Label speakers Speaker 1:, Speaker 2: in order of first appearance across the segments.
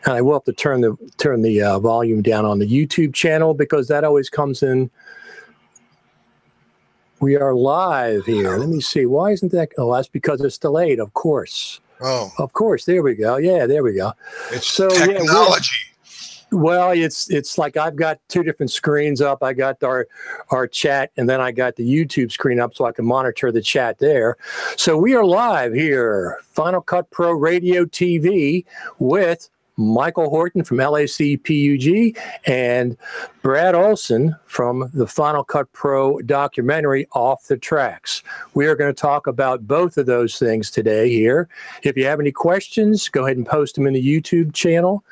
Speaker 1: And I will have to turn the volume down on the YouTube channel because that always comes in. We are live here. Let me see. Why isn't that? Oh, that's because it's delayed, of course.
Speaker 2: Oh.
Speaker 1: Of course. There we go. Yeah, there we go.
Speaker 2: It's so, technology.
Speaker 1: Yeah, well, it's like I've got two different screens up. I got our chat, and then I got the YouTube screen up so I can monitor the chat there. So we are live here, Final Cut Pro Radio TV with Michael Horton from LACPUG and Brad Olson from the Final Cut Pro documentary Off the Tracks. We are going to talk about both of those things today here. If you have any questions, go ahead and post them in the YouTube channel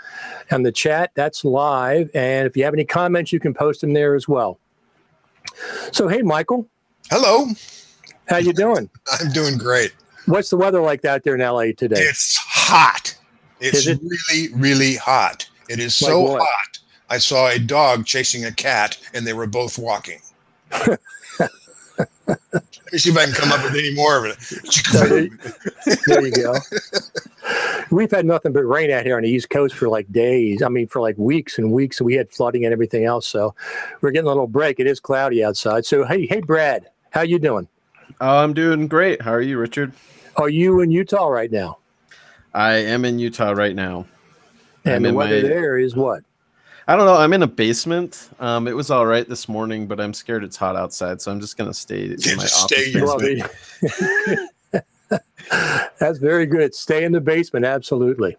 Speaker 1: and the chat. That's live. And if you have any comments, you can post them there as well. So, hey, Michael.
Speaker 2: Hello.
Speaker 1: How you doing?
Speaker 2: I'm doing great.
Speaker 1: What's the weather like out there in LA today?
Speaker 2: It's hot. It's really, really hot. It is so hot. I saw a dog chasing a cat, and they were both walking. Let me see if I can come up with any more of it.
Speaker 1: There you go. We've had nothing but rain out here on the East Coast for like days. I mean, for like weeks and weeks. We had flooding and everything else. So we're getting a little break. It is cloudy outside. So, hey, Brad, how you doing?
Speaker 3: I'm doing great. How are you, Richard?
Speaker 1: Are you in Utah right now?
Speaker 3: I am in Utah right now.
Speaker 1: And the weather there is what?
Speaker 3: I don't know. I'm in a basement. It was all right this morning, but I'm scared it's hot outside, so I'm just going to stay in my office.
Speaker 1: That's very good. Stay in the basement, absolutely.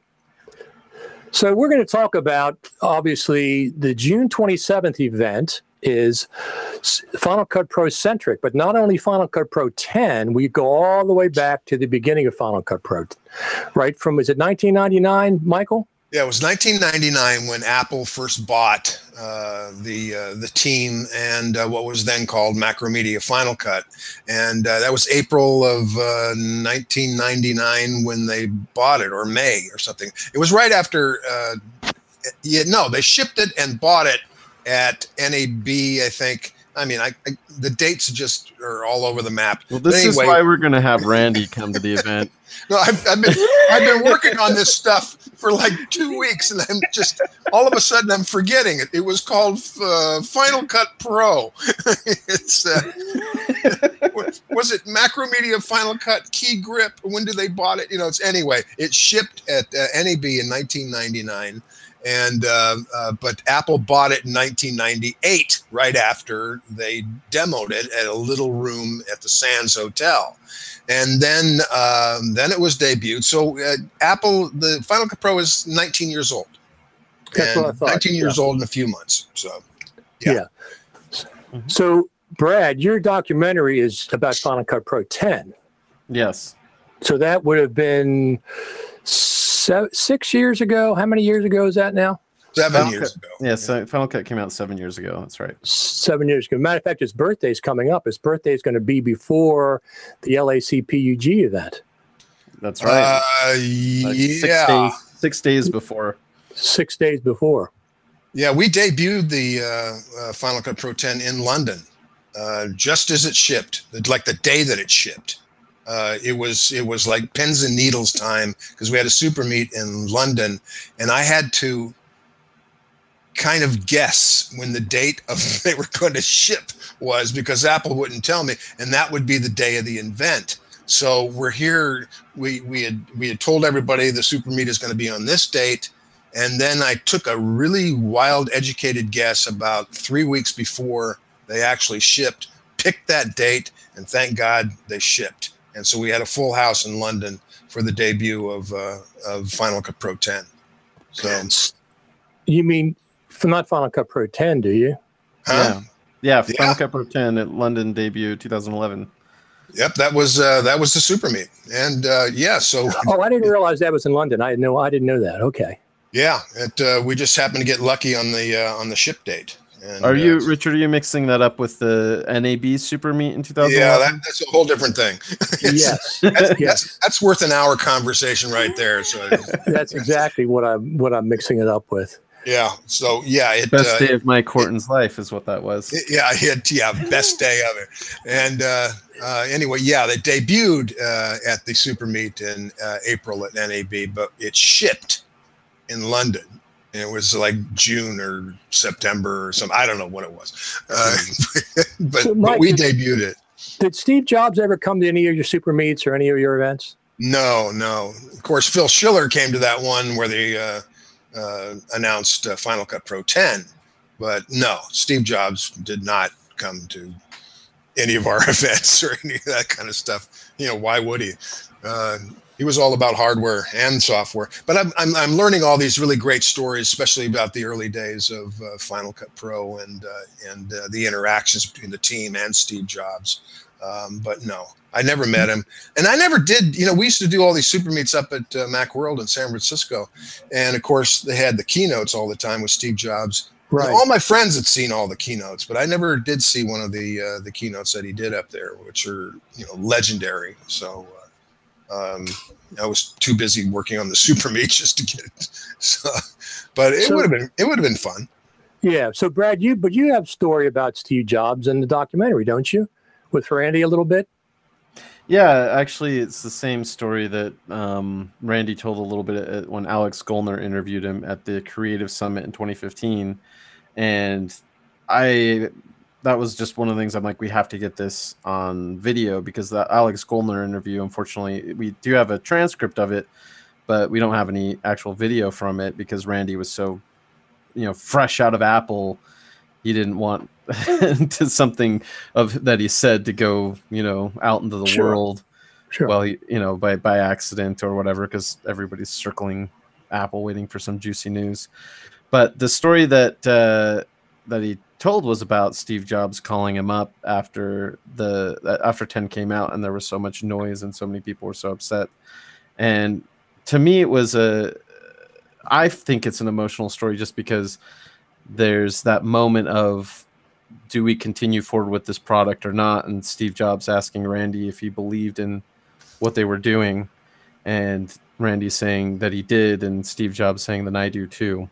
Speaker 1: So we're going to talk about, obviously, the June 27th event is Final Cut Pro centric, but not only Final Cut Pro 10, we go all the way back to the beginning of Final Cut Pro, right? From, is it 1999, Michael?
Speaker 2: Yeah, it was 1999 when Apple first bought the team and what was then called Macromedia Final Cut. And that was April of 1999 when they bought it, or May or something. It was right after, they shipped it and bought it at NAB, I think. I mean, the dates just are all over the map.
Speaker 3: Well, this is why we're going to have Randy come to the event.
Speaker 2: No, I've been working on this stuff for like 2 weeks, and I'm just all of a sudden I'm forgetting it. It was called Final Cut Pro. It's was it Macromedia Final Cut Key Grip? When did they bought it? Anyway. It shipped at NAB in 1999. And but Apple bought it in 1998, right after they demoed it at a little room at the Sands Hotel, and then it was debuted. So Apple, the Final Cut Pro is 19 years old.
Speaker 1: That's what I thought.
Speaker 2: 19 years old in a few months. So
Speaker 1: yeah. So Brad, your documentary is about Final Cut Pro 10.
Speaker 3: Yes.
Speaker 1: So that would have been 6 years ago. How many years ago is that now?
Speaker 2: 7 years ago.
Speaker 3: Yeah, so Final Cut came out 7 years ago. That's right.
Speaker 1: 7 years ago. Matter of fact, his birthday's coming up. His birthday is going to be before the LACPUG event.
Speaker 3: That's right.
Speaker 2: Yeah.
Speaker 3: 6 days before.
Speaker 1: 6 days before.
Speaker 2: Yeah, we debuted the Final Cut Pro 10 in London just as it shipped, like the day that it shipped. It was like pins and needles time because we had a super meet in London, and I had to kind of guess when the date of they were going to ship was because Apple wouldn't tell me, and that would be the day of the event. So we're here. We had told everybody the super meet is going to be on this date, and then I took a really wild, educated guess about 3 weeks before they actually shipped, picked that date, and thank God they shipped. And so we had a full house in London for the debut of Final Cut Pro 10. So,
Speaker 1: you mean not Final Cut Pro 10, do you?
Speaker 2: Huh?
Speaker 3: Yeah. Final Cut Pro 10 at London debut 2011.
Speaker 2: Yep, that was the super meet, and so.
Speaker 1: Oh, I didn't realize that was in London. I didn't know that. Okay.
Speaker 2: Yeah, we just happened to get lucky on the ship date. And,
Speaker 3: Richard, are you mixing that up with the NAB Super Meet in 2011?
Speaker 2: Yeah, that's a whole different thing.
Speaker 1: Yes.
Speaker 2: That's worth an hour conversation right there. So
Speaker 1: that's exactly what I'm mixing it up with.
Speaker 2: Yeah. So yeah,
Speaker 3: best day of Mike Horton's life is what that was.
Speaker 2: Best day of it. And anyway, yeah, they debuted at the Super Meet in April at NAB, but it shipped in London. And it was like June or September or something. I don't know what it was. But we debuted it.
Speaker 1: Did Steve Jobs ever come to any of your super meets or any of your events?
Speaker 2: No. Of course, Phil Schiller came to that one where they announced Final Cut Pro 10. But no, Steve Jobs did not come to any of our events or any of that kind of stuff. You know, why would he? He was all about hardware and software. But I'm learning all these really great stories, especially about the early days of Final Cut Pro and the interactions between the team and Steve Jobs. But no, I never met him, and I never did. You know, we used to do all these super meets up at Macworld in San Francisco, and of course they had the keynotes all the time with Steve Jobs. Right. All my friends had seen all the keynotes, but I never did see one of the keynotes that he did up there, which are, you know, legendary. So I was too busy working on the super meet just to get it. So, but it would have been fun.
Speaker 1: Yeah. So Brad, you have a story about Steve Jobs in the documentary, don't you? With Randy a little bit.
Speaker 3: Yeah, actually, it's the same story that Randy told a little bit when Alex Goldner interviewed him at the Creative Summit in 2015. And that was just one of the things I'm like, we have to get this on video, because the Alex Goldner interview, unfortunately, we do have a transcript of it, but we don't have any actual video from it because Randy was so, you know, fresh out of Apple. He didn't want to something of that he said to go, you know, out into the world. Sure. Well, you know, by accident or whatever, because everybody's circling Apple waiting for some juicy news. But the story that he told was about Steve Jobs calling him up after 10 came out, and there was so much noise and so many people were so upset. And to me, I think it's an emotional story just because there's that moment of, do we continue forward with this product or not? And Steve Jobs asking Randy if he believed in what they were doing, and Randy saying that he did, and Steve Jobs saying that I do too.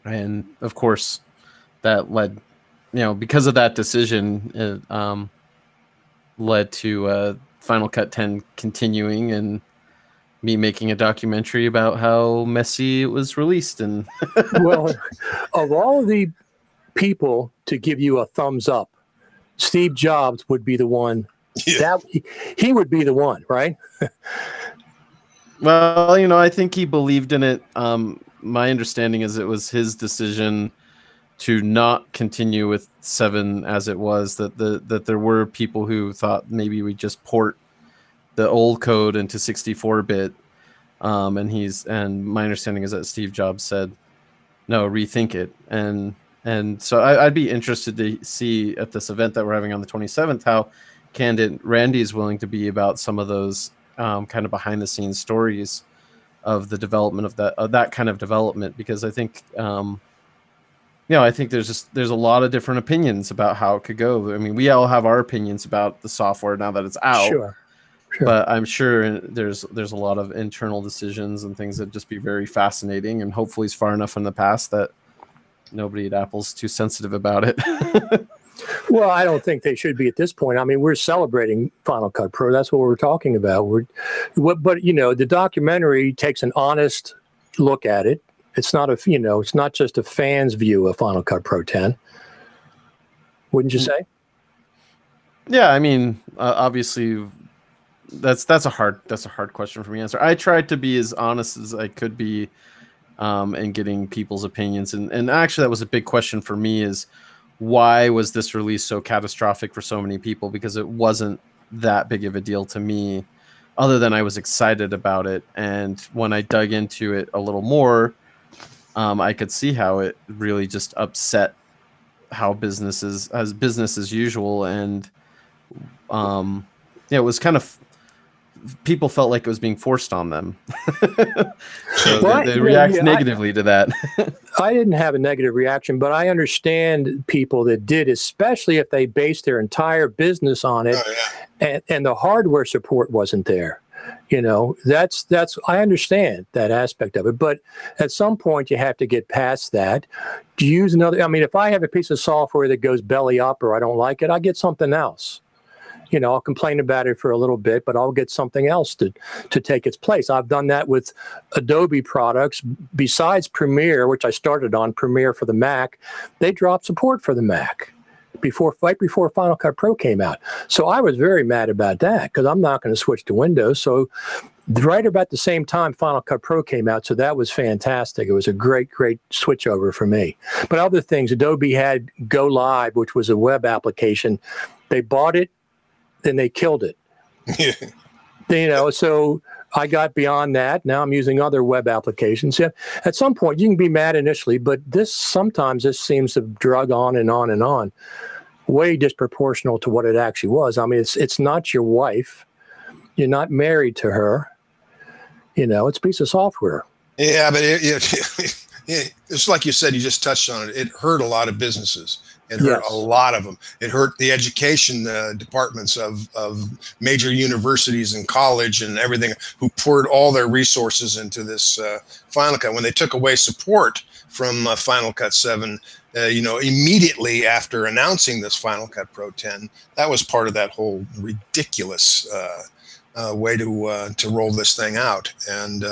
Speaker 3: And of course that led, you know, because of that decision, it led to Final Cut 10 continuing and me making a documentary about how messy it was released. And
Speaker 1: well, of all the people to give you a thumbs up, Steve Jobs would be the one. Yeah. He would be the one, right?
Speaker 3: Well, you know, I think he believed in it. My understanding is it was his decision to not continue with 7 as it was, that there were people who thought maybe we just port the old code into 64-bit. And my understanding is that Steve Jobs said, no, rethink it. And so I'd be interested to see at this event that we're having on the 27th, how candid Randy's willing to be about some of those kind of behind the scenes stories of the development of that kind of development, because I think, I think there's a lot of different opinions about how it could go. I mean, we all have our opinions about the software now that it's out.
Speaker 1: Sure.
Speaker 3: But I'm sure there's a lot of internal decisions and things that just be very fascinating, and hopefully it's far enough in the past that nobody at Apple's too sensitive about it.
Speaker 1: Well, I don't think they should be at this point. I mean, we're celebrating Final Cut Pro. That's what we're talking about. But you know, the documentary takes an honest look at it. It's not it's not just a fan's view of Final Cut Pro 10. Wouldn't you say?
Speaker 3: Yeah, I mean, obviously, that's a hard question for me to answer. I tried to be as honest as I could be, in getting people's opinions, and actually that was a big question for me, is why was this release so catastrophic for so many people? Because it wasn't that big of a deal to me, other than I was excited about it. And when I dug into it a little more, I could see how it really just upset how business as usual. And it was kind of, people felt like it was being forced on them. So they react negatively to that.
Speaker 1: I didn't have a negative reaction, but I understand people that did, especially if they based their entire business on it. Oh, yeah. and the hardware support wasn't there. You know, that's I understand that aspect of it, but at some point you have to get past that. Do you use another? I mean, if I have a piece of software that goes belly up or I don't like it, I get something else. You know, I'll complain about it for a little bit, but I'll get something else to take its place. I've done that with Adobe products. Besides Premiere, which I started on, Premiere for the Mac, they dropped support for the Mac right before Final Cut Pro came out. So I was very mad about that because I'm not going to switch to Windows. So right about the same time Final Cut Pro came out, so that was fantastic. It was a great switchover for me. But other things, Adobe had Go Live, which was a web application. They bought it, then they killed it. You know, so I got beyond that. Now I'm using other web applications. Yeah, at some point, you can be mad initially, but sometimes this seems to drag on and on and on, way disproportional to what it actually was. I mean, it's not your wife. You're not married to her. You know, it's a piece of software.
Speaker 2: Yeah, but it's like you said, you just touched on it. It hurt a lot of businesses. It hurt a lot of them. It hurt the education departments of major universities and college and everything, who poured all their resources into this Final Cut. When they took away support from Final Cut 7, you know, immediately after announcing this Final Cut Pro 10, that was part of that whole ridiculous way to roll this thing out. And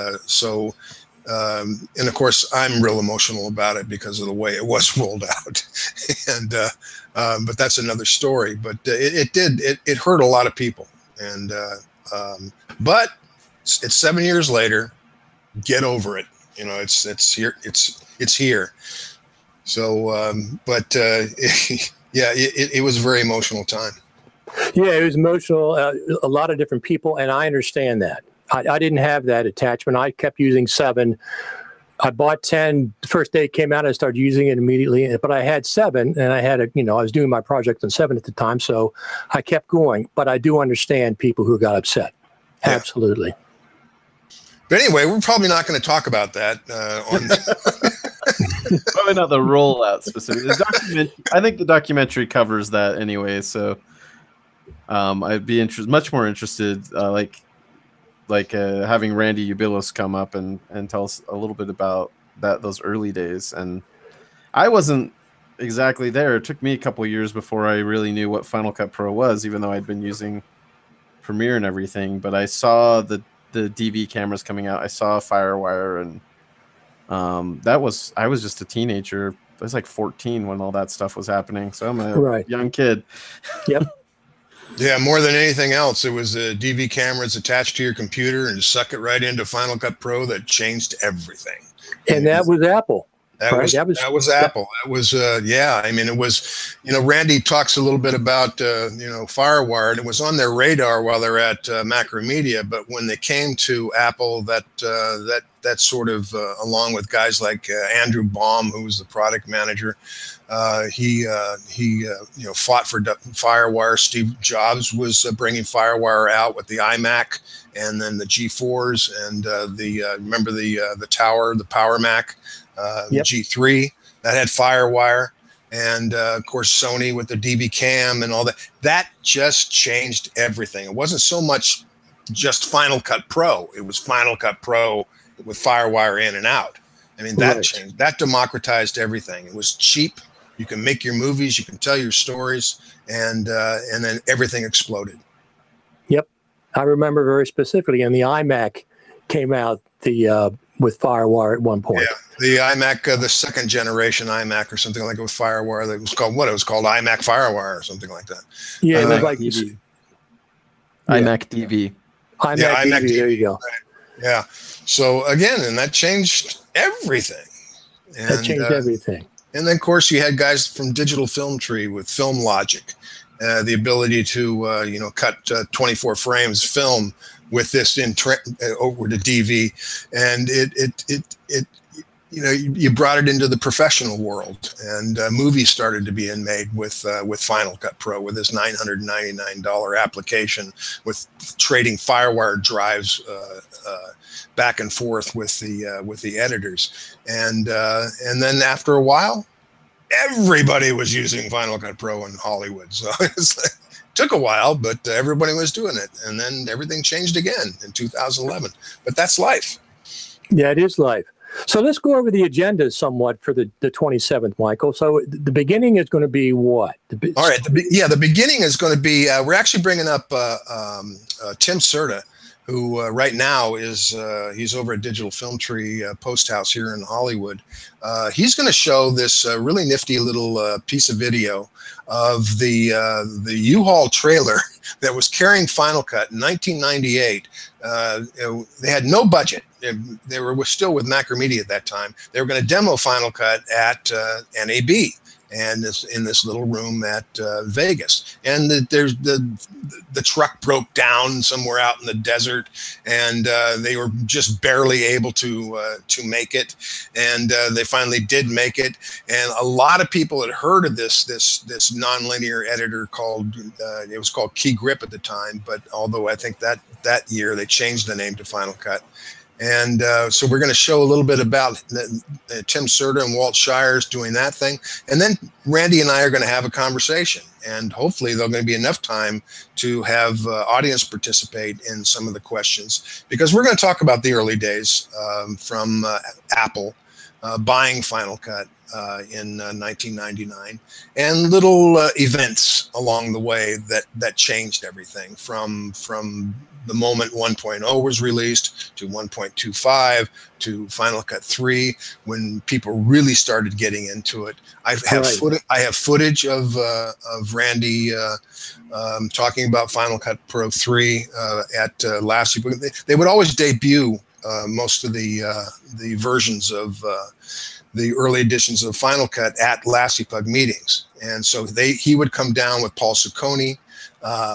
Speaker 2: and of course, I'm real emotional about it because of the way it was rolled out. And but that's another story. But it hurt a lot of people. And but it's 7 years later. Get over it. You know, it's here. It's here. So, but yeah, it was a very emotional time.
Speaker 1: Yeah, it was emotional. A lot of different people, and I understand that. I didn't have that attachment. I kept using 7. I bought 10 the first day it came out. I started using it immediately, but I had 7, and I had I was doing my project on 7 at the time, so I kept going. But I do understand people who got upset. Yeah. Absolutely.
Speaker 2: But anyway, we're probably not going to talk about that.
Speaker 3: Probably not the rollout specifically. I think the documentary covers that anyway. So I'd be much more interested, having Randy Ubilos come up and tell us a little bit about those early days. And I wasn't exactly there. It took me a couple of years before I really knew what Final Cut Pro was, even though I'd been using Premiere and everything. But I saw the DV cameras coming out. I saw FireWire, and I was just a teenager. I was like 14 when all that stuff was happening. So I'm a young kid.
Speaker 1: Yep.
Speaker 2: Yeah, more than anything else, it was DV cameras attached to your computer and suck it right into Final Cut Pro that changed everything.
Speaker 1: And that was Apple.
Speaker 2: That was Apple. That was yeah. I mean, it was, Randy talks a little bit about FireWire, and it was on their radar while they're at Macromedia. But when they came to Apple, that sort of along with guys like Andrew Baum, who was the product manager, he fought for FireWire. Steve Jobs was bringing FireWire out with the iMac and then the G4s and remember the Tower, the Power Mac. The G3 that had FireWire, and of course Sony with the DV cam and all that. That just changed everything. It wasn't so much just Final Cut Pro. It was Final Cut Pro with FireWire in and out. I mean, that changed. That democratized everything. It was cheap. You can make your movies. You can tell your stories, and then everything exploded. Yep,
Speaker 1: I remember very specifically. And the iMac came out with FireWire at one point.
Speaker 2: Yeah. The iMac, the second generation iMac or something like it with FireWire. That was called what? It was called iMac FireWire or something like that.
Speaker 1: Yeah,
Speaker 3: iMac DV. iMac DV.
Speaker 1: iMac DV. There you go.
Speaker 2: Yeah. So again, and that changed everything.
Speaker 1: That changed everything.
Speaker 2: And then, of course, you had guys from Digital Film Tree with Film Logic, the ability to cut 24 frames film with this over to DV, and it you brought it into the professional world, and movies started to be made with Final Cut Pro with this $999 application, with trading FireWire drives back and forth with the editors, and then after a while, everybody was using Final Cut Pro in Hollywood. So it's like, took a while, but everybody was doing it, and then everything changed again in 2011. But that's life.
Speaker 1: Yeah, it is life. So let's go over the agenda somewhat for the 27th, Michael. So the beginning is going to be what?
Speaker 2: All right. The beginning is going to be, we're actually bringing up Tim Serta, who right now is, he's over at Digital Film Tree Post House here in Hollywood. He's going to show this really nifty little piece of video of the U-Haul trailer that was carrying Final Cut in 1998. They had no budget. They were still with Macromedia at that time. They were going to demo Final Cut at NAB and in this little room at Vegas. And the truck broke down somewhere out in the desert, and they were just barely able to make it. And they finally did make it. And a lot of people had heard of this nonlinear editor called it was called Key Grip at the time, but although I think that year they changed the name to Final Cut. And so we're going to show a little bit about Tim Serta and Walt Shires doing that thing. And then Randy and I are going to have a conversation. And hopefully there's going to be enough time to have audience participate in some of the questions. Because we're going to talk about the early days from Apple buying Final Cut in 1999. And little events along the way that changed everything from the moment 1.0 was released to 1.25 to Final Cut 3, when people really started getting into it. I have footage of Randy talking about Final Cut Pro 3 at LACPUG. They would always debut most of the versions of the early editions of Final Cut at LACPUG meetings, and so he would come down with Paul Ciccone,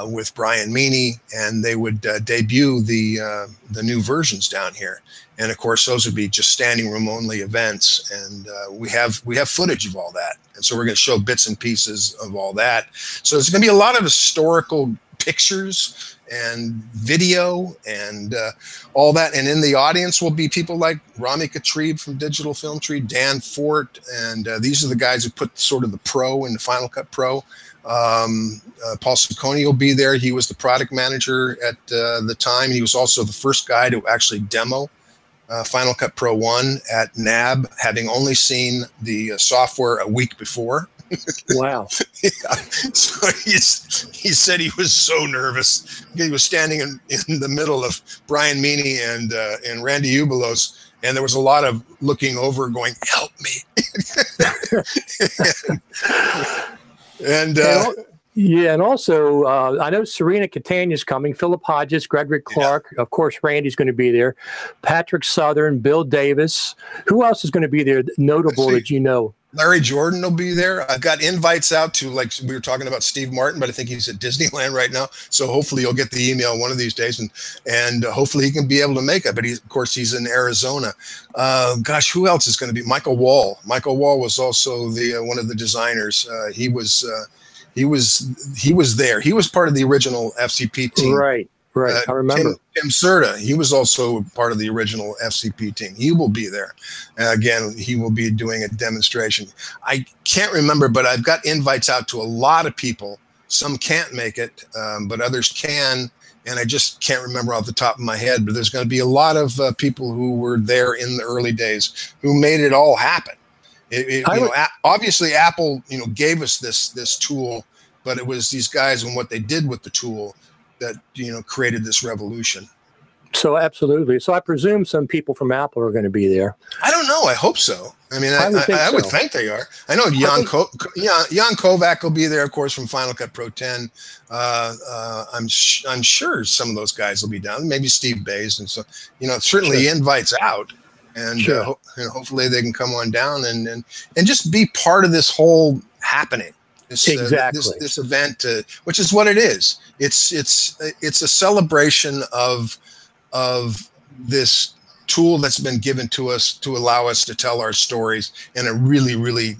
Speaker 2: with Brian Meany, and they would debut the new versions down here. And of course, those would be just standing room only events. And we have footage of all that. And so we're going to show bits and pieces of all that. So there's going to be a lot of historical pictures and video and all that. And in the audience will be people like Rami Katrib from Digital Film Tree, Dan Fort, and these are the guys who put sort of the Pro in the Final Cut Pro. Paul Ciccone will be there. He was the product manager at the time. He was also the first guy to actually demo Final Cut Pro 1 at NAB, having only seen the software a week before.
Speaker 1: Wow.
Speaker 2: Yeah. So he said he was so nervous. He was standing in the middle of Brian Meany and Randy Ubelos, and there was a lot of looking over going, "Help me."
Speaker 1: And also, I know Serena Catania's coming, Philip Hodges, Gregory Clark. Yeah. Of course, Randy's going to be there. Patrick Southern, Bill Davis. Who else is going to be there notable that you know?
Speaker 2: Larry Jordan will be there. I've got invites out to, like we were talking about Steve Martin, but I think he's at Disneyland right now. So hopefully you'll get the email one of these days, and hopefully he can be able to make it. But of course, he's in Arizona. Gosh, who else is going to be? Michael Wall. Michael Wall was also one of the designers. He was there. He was part of the original FCP team.
Speaker 1: Right. I remember.
Speaker 2: Tim Serta, he was also part of the original FCP team. He will be there. Again, he will be doing a demonstration. I can't remember, but I've got invites out to a lot of people. Some can't make it, but others can. And I just can't remember off the top of my head. But there's going to be a lot of people who were there in the early days who made it all happen. Obviously, Apple, gave us this tool, but it was these guys and what they did with the tool that created this revolution.
Speaker 1: So absolutely. So I presume some people from Apple are going to be there.
Speaker 2: I don't know. I hope so. I mean, I would think they are. I know Jan Kovac will be there, of course, from Final Cut Pro 10. I'm sure some of those guys will be down. Maybe Steve Bays, and so certainly invites out. And
Speaker 1: sure.
Speaker 2: Hopefully they can come on down and just be part of this whole happening.
Speaker 1: Exactly.
Speaker 2: This event, which is what it is. It's a celebration of this tool that's been given to us to allow us to tell our stories in a really, really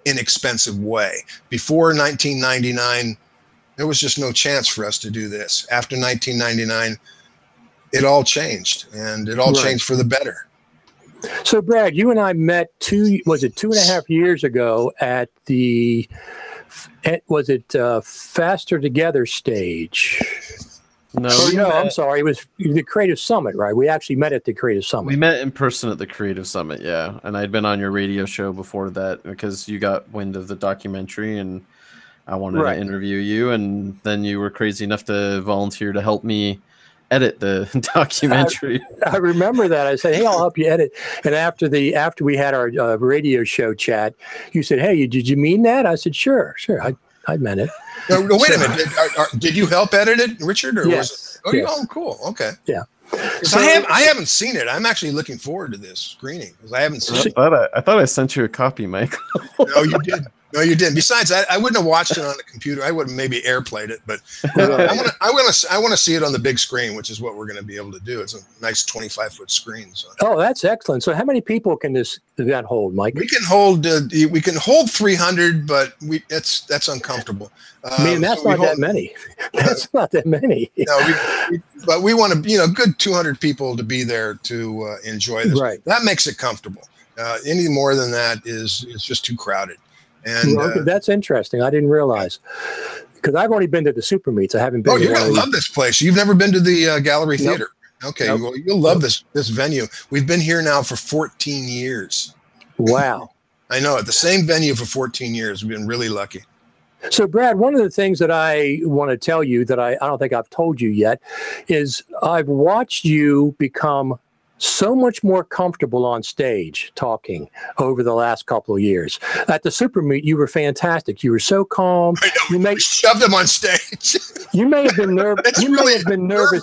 Speaker 2: inexpensive way. Before 1999, there was just no chance for us to do this. After 1999, it all changed, and it all changed for the better.
Speaker 1: So, Brad, you and I met 2.5 years ago at the, Faster Together stage?
Speaker 3: No,
Speaker 1: I'm sorry. It was the Creative Summit, right? We actually met at the Creative Summit.
Speaker 3: We met in person at the Creative Summit, yeah. And I'd been on your radio show before that because you got wind of the documentary and I wanted to interview you. And then you were crazy enough to volunteer to help me edit the documentary.
Speaker 1: I remember that. I said, "Hey, I'll help you edit." And after we had our radio show chat, you said, "Hey, did you mean that?" I said, "Sure. I meant it."
Speaker 2: No, wait a minute. Did you help edit it, Richard? Or
Speaker 1: yes.
Speaker 2: Was it,
Speaker 1: yes.
Speaker 2: Cool. Okay.
Speaker 1: Yeah.
Speaker 2: So, I haven't seen it. I'm actually looking forward to this screening because I haven't seen it.
Speaker 3: I thought I sent you a copy, Mike.
Speaker 2: No, you did. No, you didn't. Besides, I wouldn't have watched it on the computer. I would have maybe airplayed it, but I want to see it on the big screen, which is what we're going to be able to do. It's a nice 25-foot screen. So.
Speaker 1: Oh, that's excellent. So, how many people can this event hold, Mike?
Speaker 2: We can hold 300, but that's uncomfortable.
Speaker 1: That's not that many. That's not that many.
Speaker 2: No, but we want to, good 200 people to be there to enjoy this.
Speaker 1: Right.
Speaker 2: That makes it comfortable. Any more than that is just too crowded. And
Speaker 1: that's interesting. I didn't realize because I've only been to the super meets. I haven't been.
Speaker 2: Oh, you're gonna love this place. You've never been to the Gallery Theater. Okay, well, you'll love this venue. We've been here now for 14 years.
Speaker 1: Wow.
Speaker 2: I know it. The same venue for 14 years. We've been really lucky.
Speaker 1: So, Brad, one of the things that I want to tell you that I don't think I've told you yet is I've watched you become so much more comfortable on stage talking over the last couple of years. At the Super Meet, you were fantastic. You were so calm.
Speaker 2: I know, we shoved them on stage.
Speaker 1: You may have been nervous. You
Speaker 2: really
Speaker 1: may have been nervous.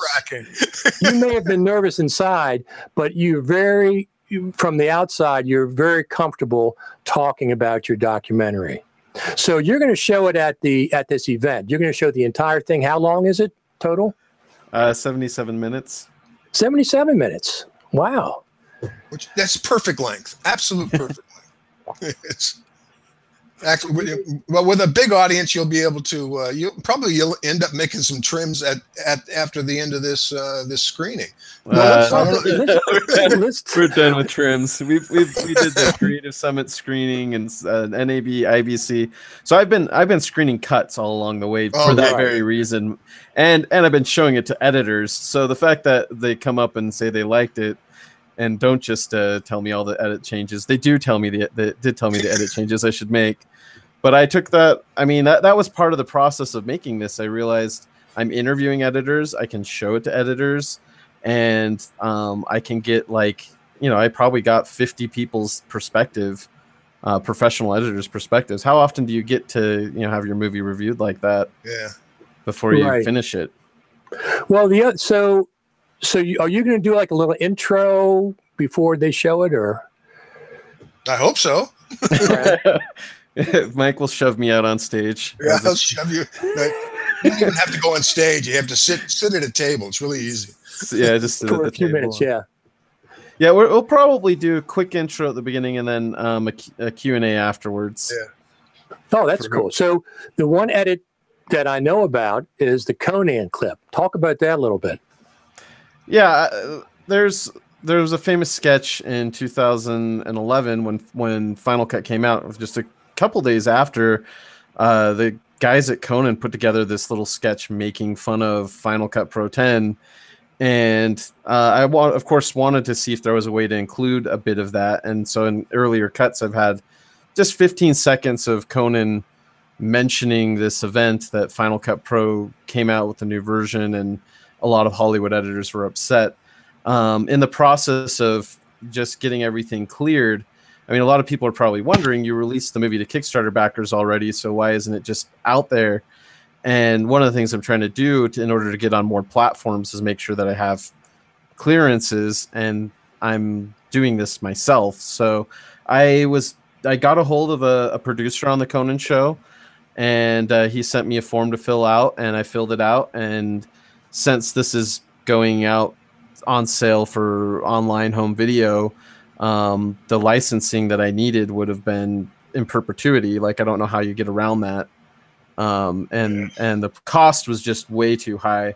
Speaker 1: You may have been nervous inside, but from the outside, you're very comfortable talking about your documentary. So you're going to show it at this event. You're going to show the entire thing. How long is it total?
Speaker 3: 77 minutes.
Speaker 1: 77 minutes. Wow.
Speaker 2: That's perfect length. Absolute perfect length. It's actually, well, with a big audience, you'll be able to. You'll end up making some trims after the end of this screening.
Speaker 3: We're done with trims. We did the Creative Summit screening and NAB, IBC. So I've been screening cuts all along the way for that very reason, and I've been showing it to editors. So the fact that they come up and say they liked it. And don't just tell me all the edit changes. They do tell me the edit changes I should make. But I took that. I mean, that was part of the process of making this. I realized I'm interviewing editors. I can show it to editors, and I can get I probably got 50 people's perspective, professional editors' perspectives. How often do you get to have your movie reviewed like that?
Speaker 2: Yeah.
Speaker 3: Before you finish it.
Speaker 1: Well, So are you going to do like a little intro before they show it, or?
Speaker 2: I hope so.
Speaker 3: Mike will shove me out on stage.
Speaker 2: Yeah, I'll shove you. You don't even have to go on stage. You have to sit at a table. It's really easy.
Speaker 3: Yeah, just
Speaker 1: for a few minutes. Yeah.
Speaker 3: Yeah, we'll probably do a quick intro at the beginning and then a Q&A afterwards.
Speaker 2: Yeah.
Speaker 1: Oh, that's cool. So the one edit that I know about is the Conan clip. Talk about that a little bit.
Speaker 3: Yeah, there was a famous sketch in 2011 when Final Cut came out. It was just a couple days after the guys at Conan put together this little sketch making fun of Final Cut Pro 10. And I of course wanted to see if there was a way to include a bit of that. And so in earlier cuts, I've had just 15 seconds of Conan mentioning this event that Final Cut Pro came out with a new version, and a lot of Hollywood editors were upset. In the process of just getting everything cleared, I mean, a lot of people are probably wondering, you released the movie to Kickstarter backers already, so why isn't it just out there? And one of the things I'm trying to do in order to get on more platforms is make sure that I have clearances, and I'm doing this myself. So I got a hold of a producer on the Conan show, and he sent me a form to fill out, and I filled it out. And since this is going out on sale for online home video, the licensing that I needed would have been in perpetuity. Like, I don't know how you get around that. And the cost was just way too high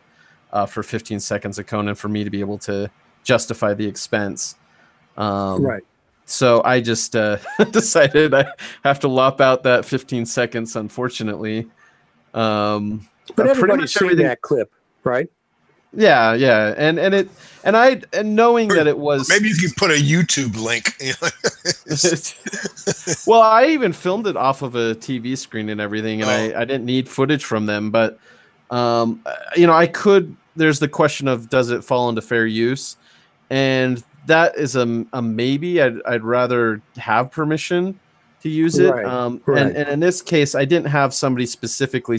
Speaker 3: for 15 seconds of Conan for me to be able to justify the expense.
Speaker 1: Right.
Speaker 3: So I just decided I have to lop out that 15 seconds, unfortunately.
Speaker 1: But everybody's seen that clip, right?
Speaker 3: Yeah, yeah, and knowing that it was
Speaker 2: maybe you could put a YouTube link.
Speaker 3: Well, I even filmed it off of a TV screen and everything, and I didn't need footage from them, but I could. There's the question of does it fall into fair use, and that is a maybe. I'd rather have permission to use it.
Speaker 1: Right,
Speaker 3: And in this case, I didn't have somebody specifically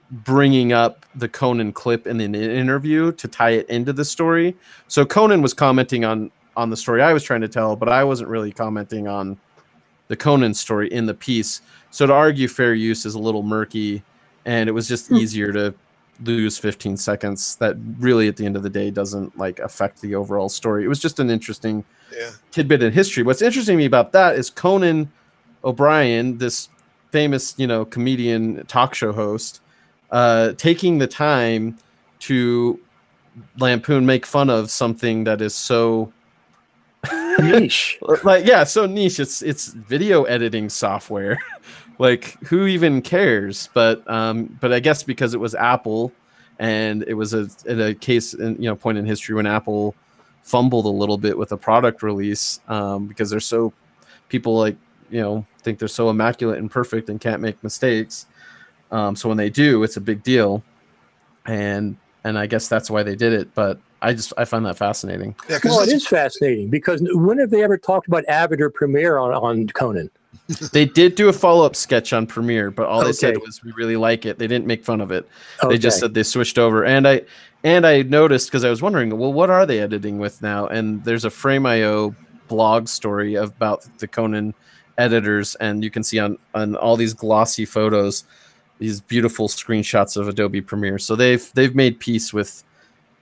Speaker 3: bringing up the Conan clip in an interview to tie it into the story. So Conan was commenting on the story I was trying to tell, but I wasn't really commenting on the Conan story in the piece. So to argue fair use is a little murky, and it was just easier to lose 15 seconds that really at the end of the day doesn't like affect the overall story. It was just an interesting tidbit in history. What's interesting to me about that is Conan O'Brien, this famous, comedian talk show host, taking the time to make fun of something that is so
Speaker 1: niche.
Speaker 3: So niche. It's video editing software. Like, who even cares? But I guess because it was Apple, and it was a case in point in history when Apple fumbled a little bit with a product release, because they're so people think they're so immaculate and perfect and can't make mistakes. So when they do, it's a big deal, and I guess that's why they did it. But I find that fascinating.
Speaker 2: Yeah,
Speaker 1: well, it is fascinating because when have they ever talked about Avid or Premiere on Conan?
Speaker 3: They did do a follow-up sketch on Premiere, but all they said was we really like it. They didn't make fun of it. They just said they switched over. And I noticed, because I was wondering, well, what are they editing with now? And there's a Frame.io blog story about the Conan editors, and you can see on all these glossy photos these beautiful screenshots of Adobe Premiere. So they've made peace with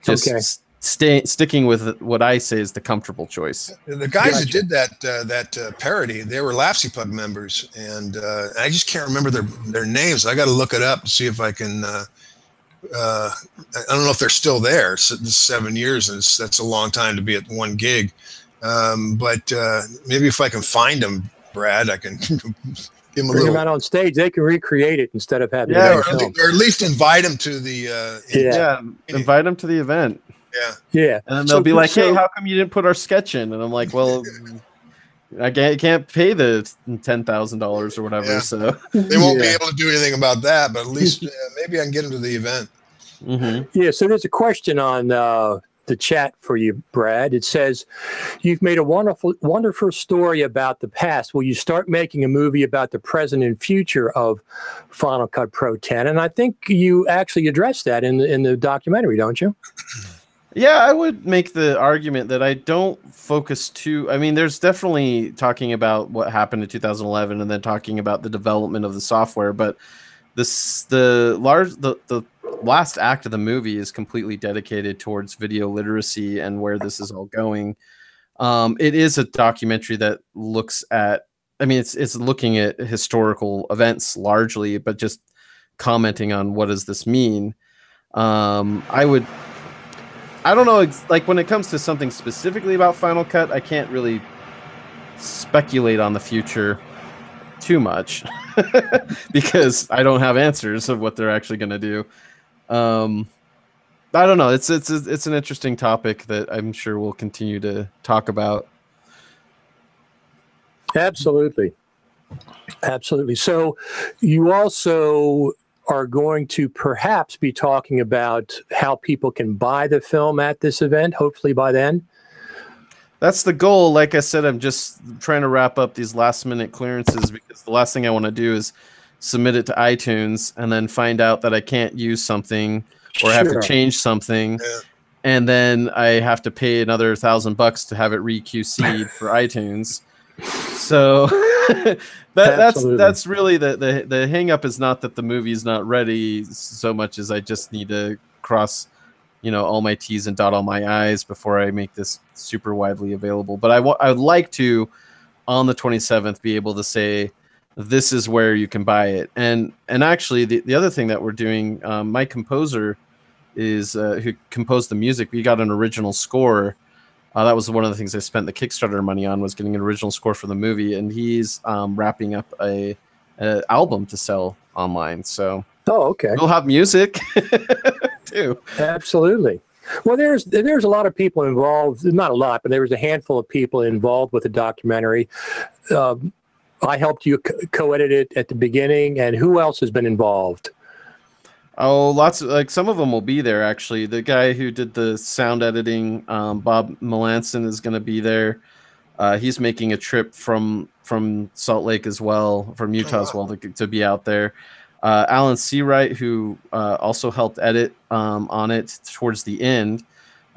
Speaker 3: just sticking with what I say is the comfortable choice.
Speaker 2: The guys that did that parody, they were LACPUG members, and I just can't remember their names. I got to look it up to see if I can. I don't know if they're still there. 7 years, and that's a long time to be at one gig. But maybe if I can find them, Brad, I can.
Speaker 1: Bring them out on stage. They can recreate it instead of having
Speaker 2: or at least invite them to the
Speaker 3: invite them to the event.
Speaker 1: Yeah.
Speaker 3: And then they'll be like, hey, how come you didn't put our sketch in? And I'm like, well, I can't pay the $10,000 or whatever.
Speaker 2: Yeah.
Speaker 3: So
Speaker 2: they won't be able to do anything about that, but at least maybe I can get them to the event.
Speaker 3: Mm-hmm.
Speaker 1: Yeah. So there's a question on the chat for you, Brad. It says, you've made a wonderful story about the past. Will you start making a movie about the present and future of Final Cut Pro 10? And I think you actually addressed that in the documentary, don't you?
Speaker 3: Yeah, I would make the argument that I don't focus too. I mean, there's definitely talking about what happened in 2011 and then talking about the development of the software, but the last act of the movie is completely dedicated towards video literacy and where this is all going. It is a documentary that looks at, I mean, it's looking at historical events largely, but just commenting on what does this mean. I don't know, like when it comes to something specifically about Final Cut, I can't really speculate on the future too much because I don't have answers of what they're actually going to do. I don't know. It's an interesting topic that I'm sure we'll continue to talk about.
Speaker 1: Absolutely. So you also are going to perhaps be talking about how people can buy the film at this event, hopefully by then.
Speaker 3: That's the goal. Like I said, I'm just trying to wrap up these last minute clearances because the last thing I want to do is submit it to iTunes and then find out that I can't use something or have to change something. Yeah. And then I have to pay another $1,000 to have it re-QC'd for iTunes. So that's really the hang up is not that the movie is not ready so much as I just need to cross, all my T's and dot all my I's before I make this super widely available. But I would like to, on the 27th, be able to say, this is where you can buy it. And actually, the other thing that we're doing, my composer is who composed the music. We got an original score. That was one of the things I spent the Kickstarter money on, was getting an original score for the movie. And he's wrapping up a album to sell online. So
Speaker 1: okay,
Speaker 3: we'll have music. too.
Speaker 1: Absolutely. Well, there's a lot of people involved. Not a lot, but there was a handful of people involved with the documentary. I helped you co-edit it at the beginning, and who else has been involved?
Speaker 3: Oh, lots of, like, some of them will be there actually. The guy who did the sound editing, Bob Melanson, is going to be there. He's making a trip from Salt Lake as well, from Utah as well, to be out there. Alan Seawright, who also helped edit on it towards the end,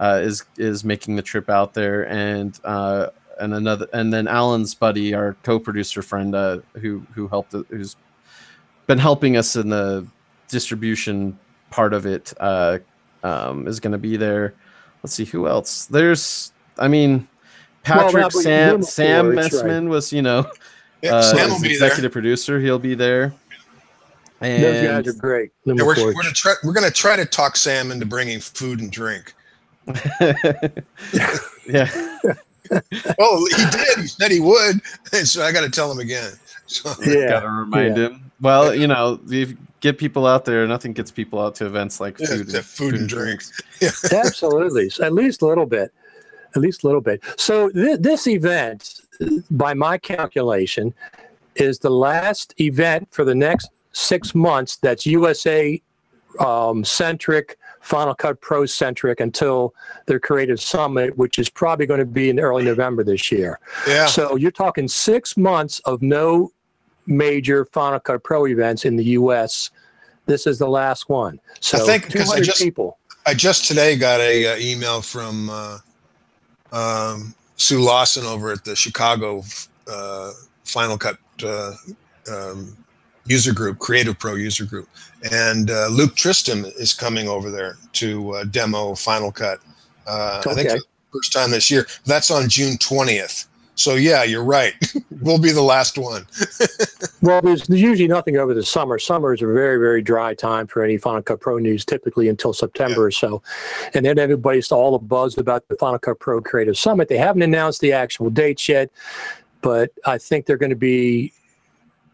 Speaker 3: is making the trip out there, and then Alan's buddy, our co-producer friend, who's been helping us in the distribution part of it, is going to be there. Let's see who else. There's, I mean, Patrick Sam Messman, right, was,
Speaker 2: Sam will be
Speaker 3: executive
Speaker 2: there.
Speaker 3: Producer. He'll be there. And
Speaker 1: those guys are great.
Speaker 2: Yeah, we're gonna try to talk Sam into bringing food and drink.
Speaker 3: Yeah.
Speaker 2: Well, he did. He said he would, so I got to tell him again. So.
Speaker 3: Yeah, gotta remind him. Well, you get people out there. Nothing gets people out to events like food and drinks.
Speaker 2: Yeah.
Speaker 1: Absolutely, so at least a little bit. So this event, by my calculation, is the last event for the next 6 months that's USA centric, Final Cut Pro centric, until their Creative Summit, which is probably going to be in early November this year.
Speaker 2: Yeah.
Speaker 1: So you're talking 6 months of no major Final Cut Pro events in the US. This is the last one. So
Speaker 2: I think
Speaker 1: 200 people.
Speaker 2: I just today got a email from Sue Lawson over at the Chicago Final Cut user group, Creative Pro user group, and Luke Tristram is coming over there to demo Final Cut. I think for the first time this year. That's on June 20th. So yeah, you're right. We'll be the last one.
Speaker 1: Well, there's usually nothing over the summer. Summer is a very, very dry time for any Final Cut Pro news, typically until September or so. And then everybody's all a buzz about the Final Cut Pro Creative Summit. They haven't announced the actual dates yet, but I think they're going to be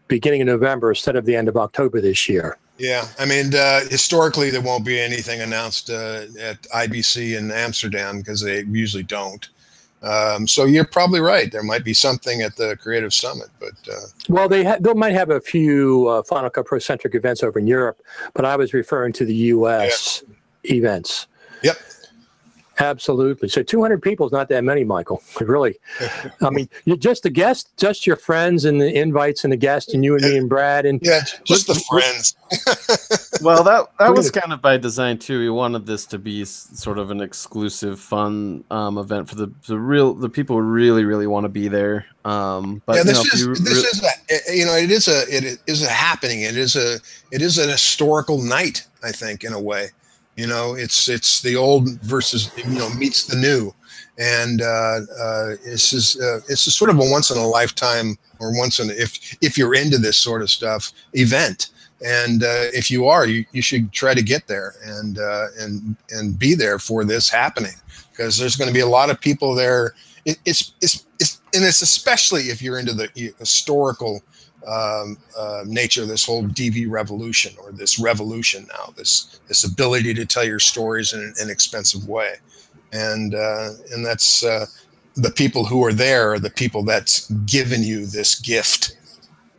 Speaker 1: beginning of November instead of the end of October this year.
Speaker 2: Yeah, I mean, historically, there won't be anything announced at IBC in Amsterdam because they usually don't. So you're probably right. There might be something at the Creative Summit, but
Speaker 1: well, they might have a few Final Cut Pro centric events over in Europe, but I was referring to the U.S. events.
Speaker 2: Yep.
Speaker 1: Absolutely. So 200 people is not that many, Michael. Really. I mean, you're just the guest, just your friends and the invites and the guests, and you and me and Brad. And
Speaker 2: yeah, just the friends.
Speaker 3: Well, that was kind of by design too. We wanted this to be sort of an exclusive, fun event for the people who really, really want to be there. But
Speaker 2: yeah, it is a happening. It is an historical night, I think, in a way. It's the old versus meets the new, and it's a sort of a once in a lifetime, or if you're into this sort of stuff, event. And if you are, you should try to get there and be there for this happening, because there's going to be a lot of people there. It's especially if you're into the historical nature of this whole DV revolution, or this revolution now, this ability to tell your stories in an inexpensive way, and that's the people who are there are the people that's given you this gift,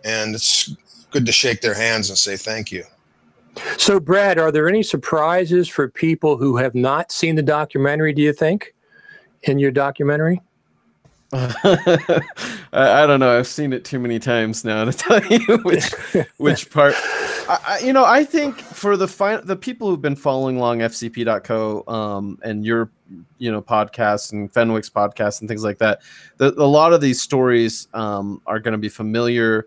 Speaker 2: and it's good to shake their hands and say thank you.
Speaker 1: So, Brad, are there any surprises for people who have not seen the documentary, do you think, in your documentary?
Speaker 3: I don't know. I've seen it too many times now to tell you which part. I think for the people who've been following along FCP.co and your podcasts and Fenwick's podcast and things like that, a lot of these stories are going to be familiar.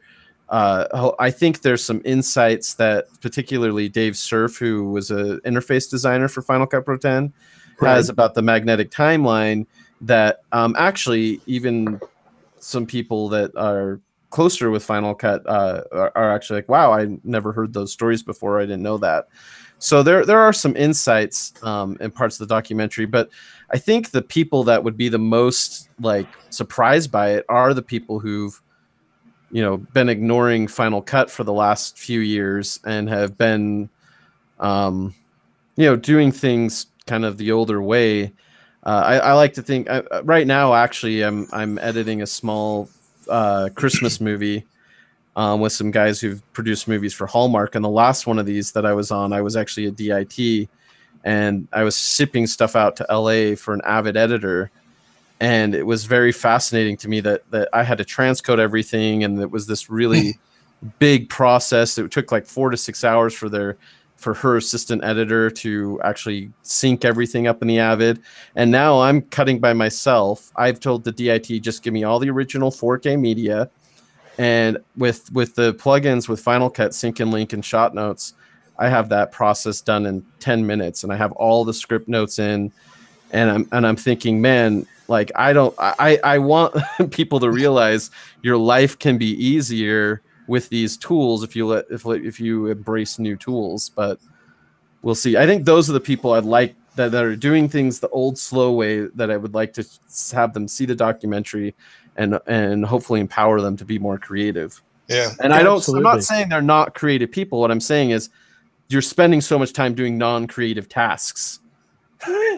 Speaker 3: I think there's some insights that particularly Dave Cerf, who was an interface designer for Final Cut Pro 10, has about the magnetic timeline, that actually even some people that are closer with Final Cut are actually like, wow, I never heard those stories before. I didn't know that. So there are some insights in parts of the documentary, but I think the people that would be the most surprised by it are the people who've been ignoring Final Cut for the last few years and have been doing things kind of the older way. I like to think right now, actually, I'm editing a small Christmas movie with some guys who've produced movies for Hallmark. And the last one of these that I was on, I was actually a DIT, and I was shipping stuff out to LA for an Avid editor. And it was very fascinating to me that I had to transcode everything. And it was this really big process. It took like 4 to 6 hours for her assistant editor to actually sync everything up in the Avid. And now I'm cutting by myself. I've told the DIT, just give me all the original 4K media. And with the plugins with Final Cut, Sync and Link, and Shot Notes, I have that process done in 10 minutes, and I have all the script notes in. And I'm thinking, man, like I want people to realize your life can be easier with these tools if you embrace new tools. But we'll see. I think those are the people I'd like that are doing things the old slow way, that I would like to have them see the documentary and hopefully empower them to be more creative.
Speaker 2: Yeah.
Speaker 3: And I'm not saying they're not creative people. What I'm saying is you're spending so much time doing non-creative tasks.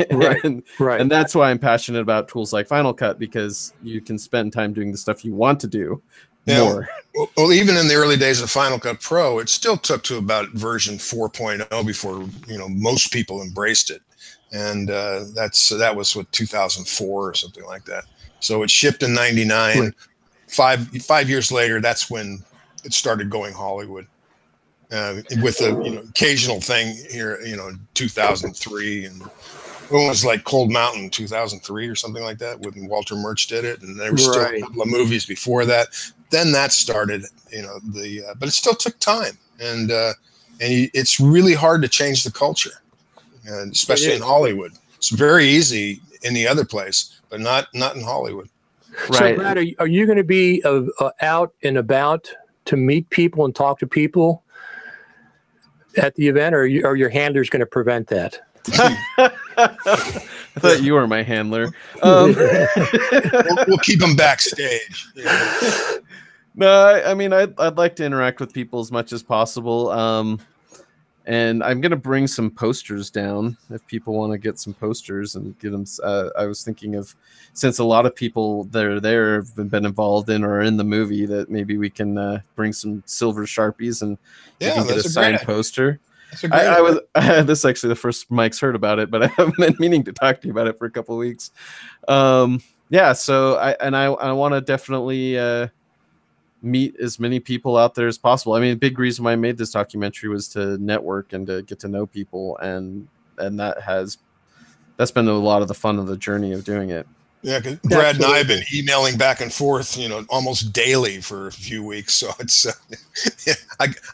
Speaker 1: Right.
Speaker 3: And that's why I'm passionate about tools like Final Cut, because you can spend time doing the stuff you want to do more.
Speaker 2: Well, even in the early days of Final Cut Pro, it still took to about version 4.0 before most people embraced it, and that was 2004 or something like that. So it shipped in '99.
Speaker 1: Right.
Speaker 2: 5 years later, that's when it started going Hollywood, with a occasional thing here, 2003, and it was like Cold Mountain 2003 or something like that, when Walter Murch did it, and there were still a couple of movies before that. Then that started, but it still took time, and it's really hard to change the culture, and especially in Hollywood. It's very easy in the other place, but not in Hollywood.
Speaker 1: Right. So, Brad, are you going to be out and about to meet people and talk to people at the event, or are your handlers going to prevent that?
Speaker 3: I thought you were my handler.
Speaker 2: We'll keep them backstage.
Speaker 3: No, I mean, I'd like to interact with people as much as possible. And I'm going to bring some posters down if people want to get some posters and get them. I was thinking of, since a lot of people that are there have been involved in or are in the movie, that maybe we can bring some silver Sharpies and you can get a signed poster. This is actually the first Mike's heard about it, but I haven't been meaning to talk to you about it for a couple of weeks. So I want to definitely meet as many people out there as possible. I mean, a big reason why I made this documentary was to network and to get to know people, and that's been a lot of the fun of the journey of doing it.
Speaker 2: Yeah, because Brad and I have been emailing back and forth, almost daily for a few weeks. So it's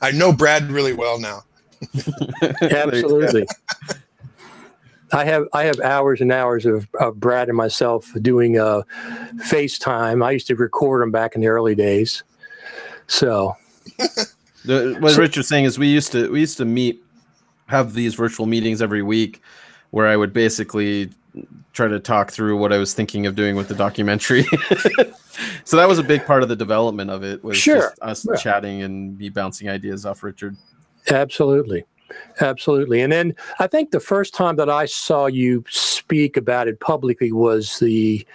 Speaker 2: I know Brad really well now.
Speaker 1: Absolutely. I have hours and hours of Brad and myself doing FaceTime. I used to record them back in the early days. So
Speaker 3: what Rich was saying is we used to have these virtual meetings every week where I would basically try to talk through what I was thinking of doing with the documentary. So that was a big part of the development of it, was just us chatting and me bouncing ideas off Richard.
Speaker 1: Absolutely. And then I think the first time that I saw you speak about it publicly was the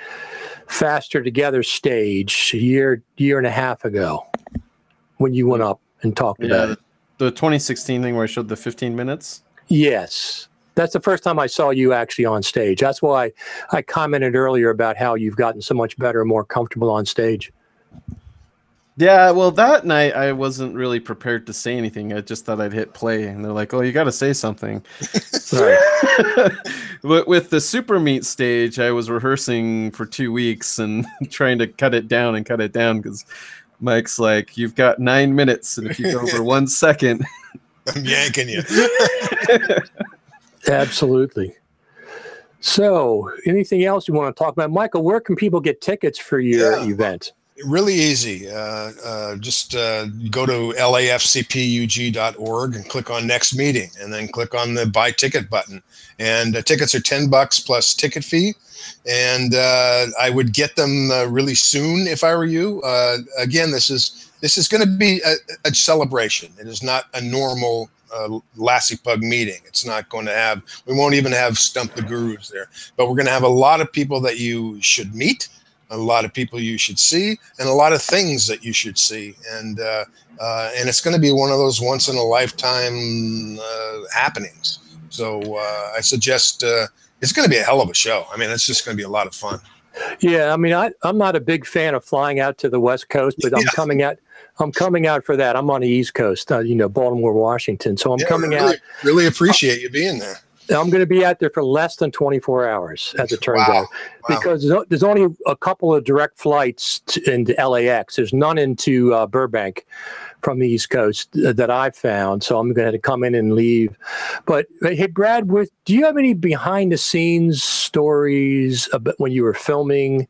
Speaker 1: Faster Together stage a year and a half ago, when you went up and talked about it.
Speaker 3: The 2016 thing where I showed the 15 minutes?
Speaker 1: Yes. That's the first time I saw you actually on stage. That's why I commented earlier about how you've gotten so much better and more comfortable on stage.
Speaker 3: Yeah, well, that night I wasn't really prepared to say anything. I just thought I'd hit play, and they're like, "Oh, you got to say something." Sorry. But with the Super Meet stage, I was rehearsing for 2 weeks and trying to cut it down because Mike's like, "You've got 9 minutes, and if you go over 1 second,
Speaker 2: I'm yanking you."
Speaker 1: Absolutely. So, anything else you want to talk about, Michael? Where can people get tickets for your event?
Speaker 2: Really easy. Just go to lafcpug.org and click on next meeting, and then click on the buy ticket button. And tickets are $10 plus ticket fee. And I would get them really soon if I were you. Again, this is going to be a celebration. It is not a normal LACPUG meeting. It's not going to have, we won't even have Stump the Gurus there, but we're going to have a lot of people that you should meet, a lot of people you should see, and a lot of things that you should see. And it's going to be one of those once in a lifetime happenings. So I suggest it's going to be a hell of a show. I mean, it's just going to be a lot of fun.
Speaker 1: Yeah, I mean, I'm not a big fan of flying out to the West Coast, but I'm coming out. I'm coming out for that. I'm on the East Coast, Baltimore, Washington. So I'm coming out.
Speaker 2: Really appreciate you being there.
Speaker 1: I'm going to be out there for less than 24 hours, as it turns out, because there's only a couple of direct flights into LAX. There's none into Burbank from the East Coast that I've found. So I'm going to have to come in and leave. But hey, Brad, do you have any behind the scenes stories about when you were filming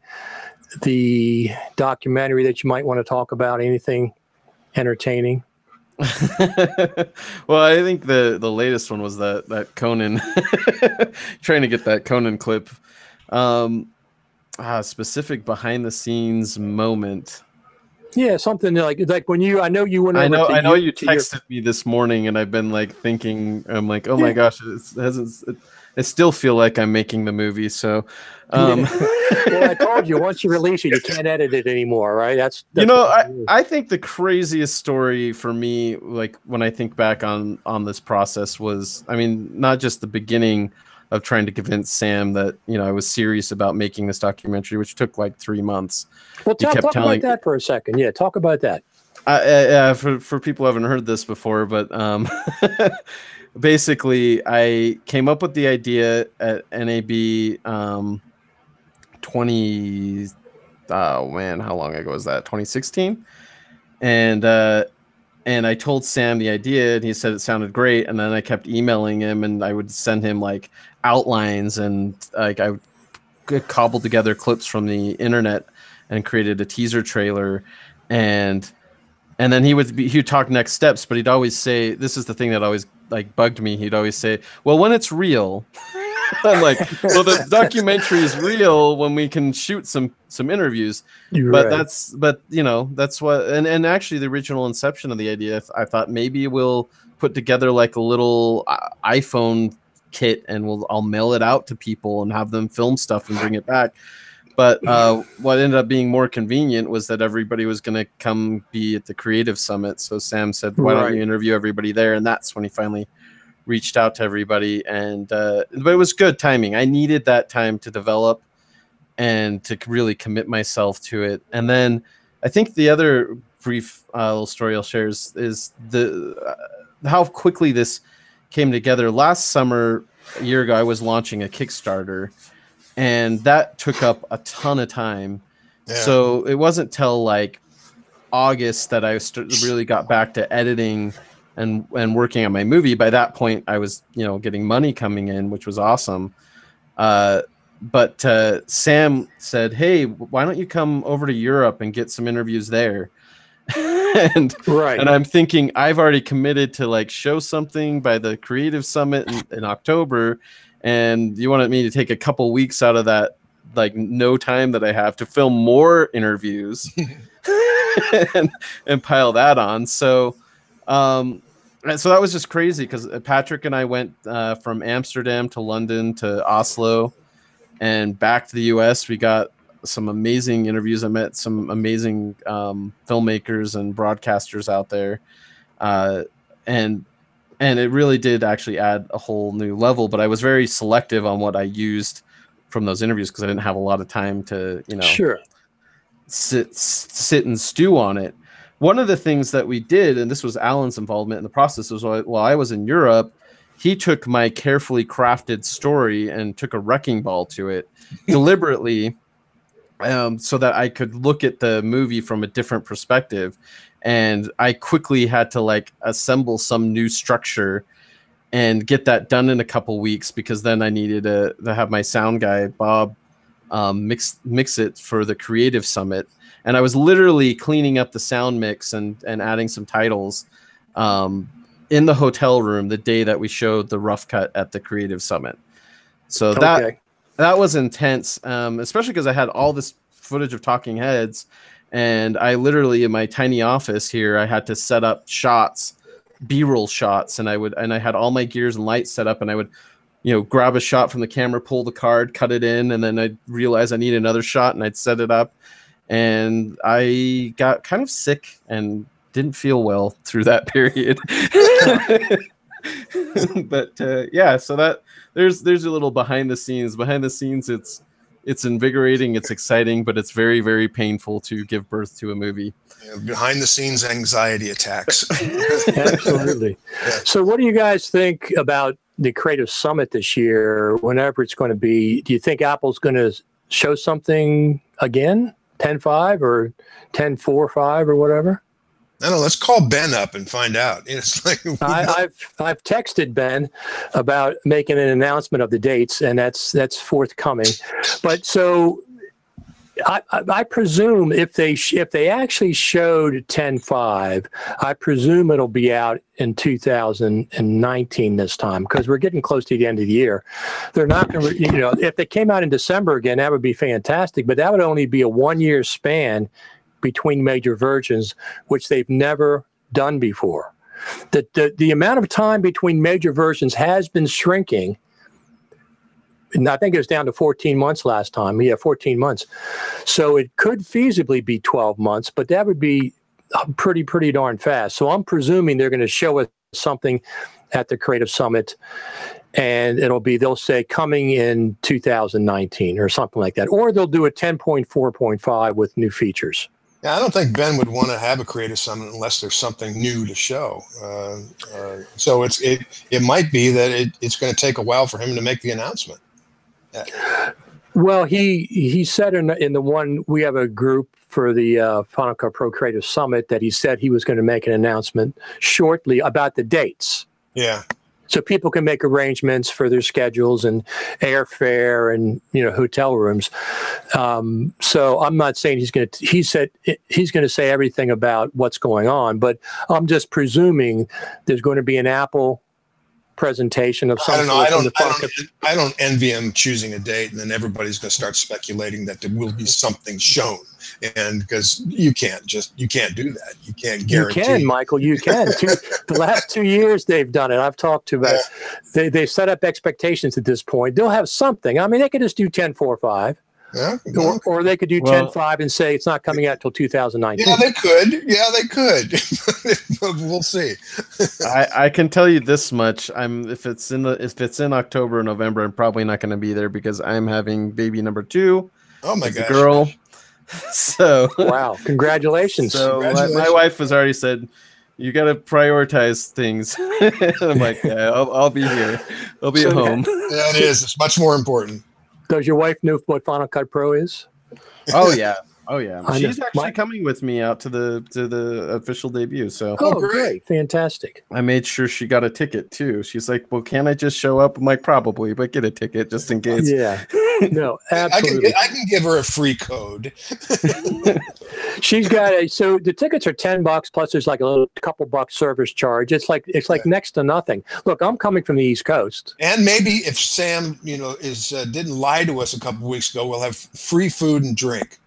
Speaker 1: the documentary that you might want to talk about? Anything entertaining?
Speaker 3: Well, I think the latest one was that Conan trying to get that Conan clip. Specific behind the scenes moment.
Speaker 1: Yeah, something like when I know you went over.
Speaker 3: I know you texted me this morning, and I've been like thinking. I'm like, oh my gosh, I still feel like I'm making the movie. So,
Speaker 1: well, I told you once you release it, you can't edit it anymore, right? That's
Speaker 3: I think the craziest story for me, like when I think back on this process, was, I mean, not just the beginning of trying to convince Sam that I was serious about making this documentary, which took like 3 months.
Speaker 1: Well, talk about that for a second. Yeah, talk about that.
Speaker 3: For people who haven't heard this before, but basically, I came up with the idea at NAB 20. Oh man, how long ago was that? 2016, and I told Sam the idea, and he said it sounded great. And then I kept emailing him, and I would send him like outlines, and like I would cobble together clips from the internet and created a teaser trailer, and then he would talk next steps, but he'd always say, this is the thing that always like bugged me. He'd always say, well, when it's real. I'm like, well, the documentary is real when we can shoot some interviews. But that's what, and actually the original inception of the idea, I thought maybe we'll put together like a little iPhone kit, and I'll mail it out to people and have them film stuff and bring it back. But what ended up being more convenient was that everybody was going to come be at the Creative Summit. So Sam said, why don't you interview everybody there? And that's when he finally reached out to everybody. And but it was good timing. I needed that time to develop and to really commit myself to it. And then I think the other brief little story I'll share is the how quickly this came together. Last summer, a year ago, I was launching a Kickstarter, and that took up a ton of time. Yeah. So it wasn't till like August that I really got back to editing and working on my movie. By that point, I was getting money coming in, which was awesome. But Sam said, "Hey, why don't you come over to Europe and get some interviews there?" and I'm thinking, I've already committed to like show something by the Creative Summit in October, and you wanted me to take a couple weeks out of that like no time that I have to film more interviews and pile that on. So that was just crazy, because Patrick and I went from Amsterdam to London to Oslo and back to the US. We got some amazing interviews. I met some amazing filmmakers and broadcasters out there. And it really did actually add a whole new level, but I was very selective on what I used from those interviews because I didn't have a lot of time to, sit and stew on it. One of the things that we did, and this was Alan's involvement in the process, was while I was in Europe, he took my carefully crafted story and took a wrecking ball to it deliberately, so that I could look at the movie from a different perspective. And I quickly had to like assemble some new structure and get that done in a couple weeks, because then I needed to have my sound guy, Bob, mix it for the Creative Summit. And I was literally cleaning up the sound mix and adding some titles in the hotel room the day that we showed the rough cut at the Creative Summit. So that was intense, especially because I had all this footage of talking heads, and I literally, in my tiny office here, I had to set up shots B-roll shots, and I had all my gears and lights set up, and I would, grab a shot from the camera, pull the card, cut it in, and then I'd realize I need another shot, and I'd set it up. And I got kind of sick and didn't feel well through that period. But yeah, so that there's a little behind the scenes. Behind the scenes, it's invigorating, it's exciting, but it's very, very painful to give birth to a movie.
Speaker 2: Yeah, behind the scenes anxiety attacks.
Speaker 1: Absolutely. Yeah. So what do you guys think about the Creative Summit this year, whenever it's going to be? Do you think Apple's going to show something again, 10.5 or 10.4.5 or whatever?
Speaker 2: I don't know. Let's call Ben up and find out. It's like
Speaker 1: I've texted Ben about making an announcement of the dates, and that's forthcoming. But so I presume if they actually showed 10.5, I presume it'll be out in 2019 this time, because we're getting close to the end of the year. They're not going to, if they came out in December again, that would be fantastic. But that would only be a 1-year span between major versions, which they've never done before. The amount of time between major versions has been shrinking. And I think it was down to 14 months last time. Yeah, 14 months. So it could feasibly be 12 months, but that would be pretty darn fast. So I'm presuming they're going to show us something at the Creative Summit, and they'll say coming in 2019 or something like that. Or they'll do a 10.4.5 with new features.
Speaker 2: Yeah, I don't think Ben would want to have a Creative Summit unless there's something new to show. So it might be that it's going to take a while for him to make the announcement. Yeah.
Speaker 1: Well, he said in the one, we have a group for the Final Cut Pro Creative Summit, that he said he was going to make an announcement shortly about the dates.
Speaker 2: Yeah.
Speaker 1: So people can make arrangements for their schedules and airfare and hotel rooms. So I'm not saying he said he's going to say everything about what's going on, but I'm just presuming there's going to be an Apple presentation of some
Speaker 2: I don't envy him choosing a date, and then everybody's going to start speculating that there will be something shown. And because you can't do that. You can't guarantee.
Speaker 1: You can, Michael. You can. The last 2 years they've done it. I've talked to about. Yeah. They set up expectations at this point. They'll have something. I mean, they could just do 10.4.5.
Speaker 2: Yeah,
Speaker 1: or they could do 10.5 and say it's not coming out until 2019.
Speaker 2: Yeah, they could. We'll see.
Speaker 3: I can tell you this much: if it's in October or November, I'm probably not going to be there because I'm having baby number 2.
Speaker 2: Oh my gosh,
Speaker 3: girl. So
Speaker 1: wow, congratulations.
Speaker 3: So my wife has already said, you got to prioritize things. I'm like, yeah, I'll be here. I'll be at home.
Speaker 2: Yeah, it is. It's much more important.
Speaker 1: Does your wife know what Final Cut Pro is?
Speaker 3: Oh yeah. She's actually coming with me out to the official debut. So
Speaker 1: great, fantastic.
Speaker 3: I made sure she got a ticket too. She's like, well, can I just show up? I'm like, probably, but get a ticket just in case.
Speaker 1: Yeah. No, absolutely.
Speaker 2: I can give her a free code.
Speaker 1: She's got so the tickets are $10 plus there's like a little couple bucks service charge. It's like next to nothing. Look, I'm coming from the East Coast.
Speaker 2: And maybe if Sam, didn't lie to us a couple weeks ago, we'll have free food and drink.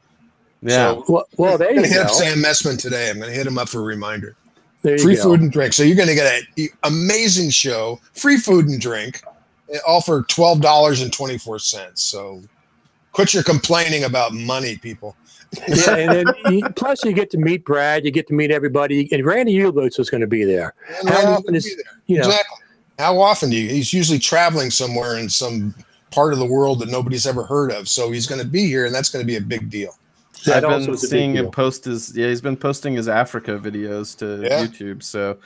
Speaker 3: Yeah.
Speaker 1: So, well, there you go.
Speaker 2: I'm going to hit up Sam Messman today. I'm going to hit him up for a reminder.
Speaker 1: Free
Speaker 2: food and drink. So you're going to get an amazing show, free food and drink, all for $12.24. So quit your complaining about money, people.
Speaker 1: Yeah, and then plus you get to meet Brad, you get to meet everybody, and Randy U-Boots is going to be there. How often is
Speaker 2: exactly? How often do you? He's usually traveling somewhere in some part of the world that nobody's ever heard of. So he's going to be here, and that's going to be a big deal.
Speaker 3: I've been seeing him post he's been posting his Africa videos to YouTube. So,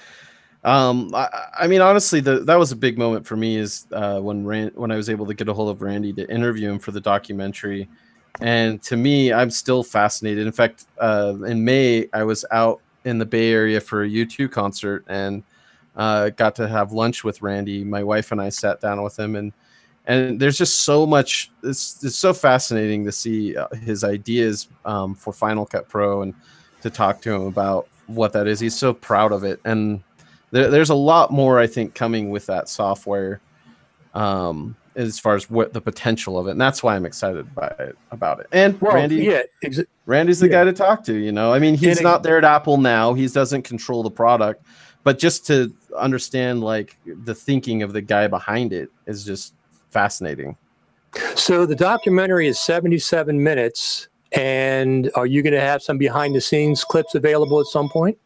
Speaker 3: I mean, honestly, that was a big moment for me is when I was able to get a hold of Randy to interview him for the documentary. And to me, I'm still fascinated. In fact, in May, I was out in the Bay Area for a U2 concert and got to have lunch with Randy. My wife and I sat down with him, and there's just so much. It's so fascinating to see his ideas for Final Cut Pro and to talk to him about what that is. He's so proud of it, and there's a lot more I think coming with that software as far as what the potential of it, and that's why I'm excited about it. And Randy, Randy's the guy to talk to. I mean, he's not there at Apple now. He doesn't control the product, but just to understand like the thinking of the guy behind it is just fascinating.
Speaker 1: So the documentary is 77 minutes, and are you going to have some behind the scenes clips available at some point?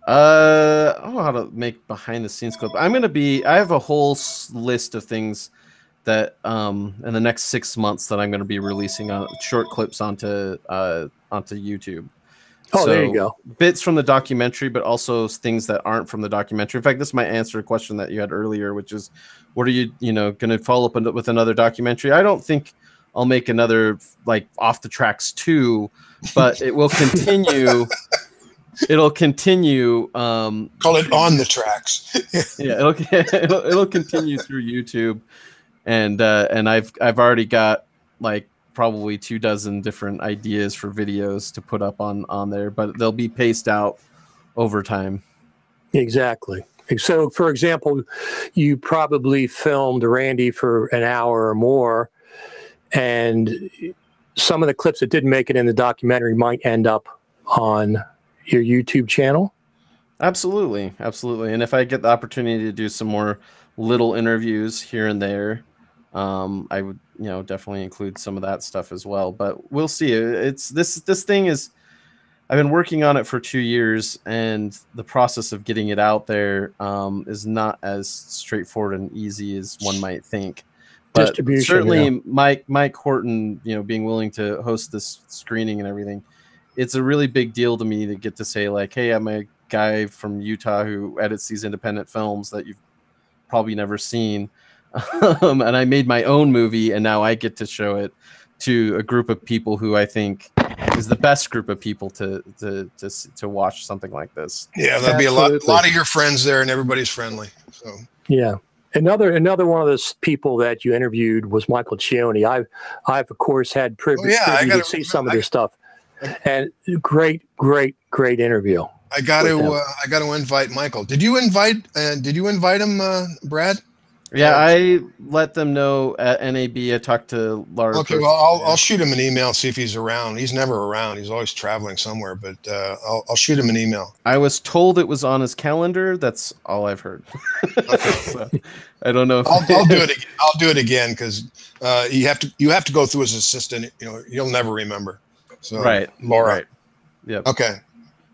Speaker 3: I don't know how to make behind the scenes clip. I have a whole list of things that in the next 6 months that I'm going to be releasing on short clips onto YouTube.
Speaker 1: Oh, so, there you go.
Speaker 3: Bits from the documentary, but also things that aren't from the documentary. In fact, this might answer a question that you had earlier, which is, what are you going to follow up with another documentary? I don't think I'll make another like Off the Tracks 2, but it will continue. It'll continue.
Speaker 2: Call it On the Tracks.
Speaker 3: Yeah, it'll continue through YouTube, and I've already got like probably 24 different ideas for videos to put up on there, but they'll be paced out over time.
Speaker 1: Exactly. So, for example, you probably filmed Randy for an hour or more, and some of the clips that didn't make it in the documentary might end up on your YouTube channel.
Speaker 3: Absolutely. And if I get the opportunity to do some more little interviews here and there, I would, definitely include some of that stuff as well. But we'll see. It's this thing is, I've been working on it for 2 years, and the process of getting it out there is not as straightforward and easy as one might think. But certainly, Mike Horton, being willing to host this screening and everything, it's a really big deal to me to get to say like, hey, I'm a guy from Utah who edits these independent films that you've probably never seen. And I made my own movie, and now I get to show it to a group of people who I think is the best group of people to watch something like this.
Speaker 2: Yeah, that'd be a lot of your friends there, and everybody's friendly. So
Speaker 1: yeah. Another one of those people that you interviewed was Michael Cioni. I've of course had privilege to see some of their stuff, and great interview.
Speaker 2: I got to invite Michael. Did you invite him, Brad?
Speaker 3: Yeah, I let them know at NAB. I talked to Lars.
Speaker 2: Okay, well, I'll shoot him an email, see if he's around. He's never around. He's always traveling somewhere, but I'll shoot him an email.
Speaker 3: I was told it was on his calendar. That's all I've heard. Okay. So, I don't know.
Speaker 2: I'll do it again. I'll do it again because you have to go through his assistant. You'll never remember. So,
Speaker 3: right,
Speaker 2: Laura.
Speaker 3: Right. Yep.
Speaker 2: Okay.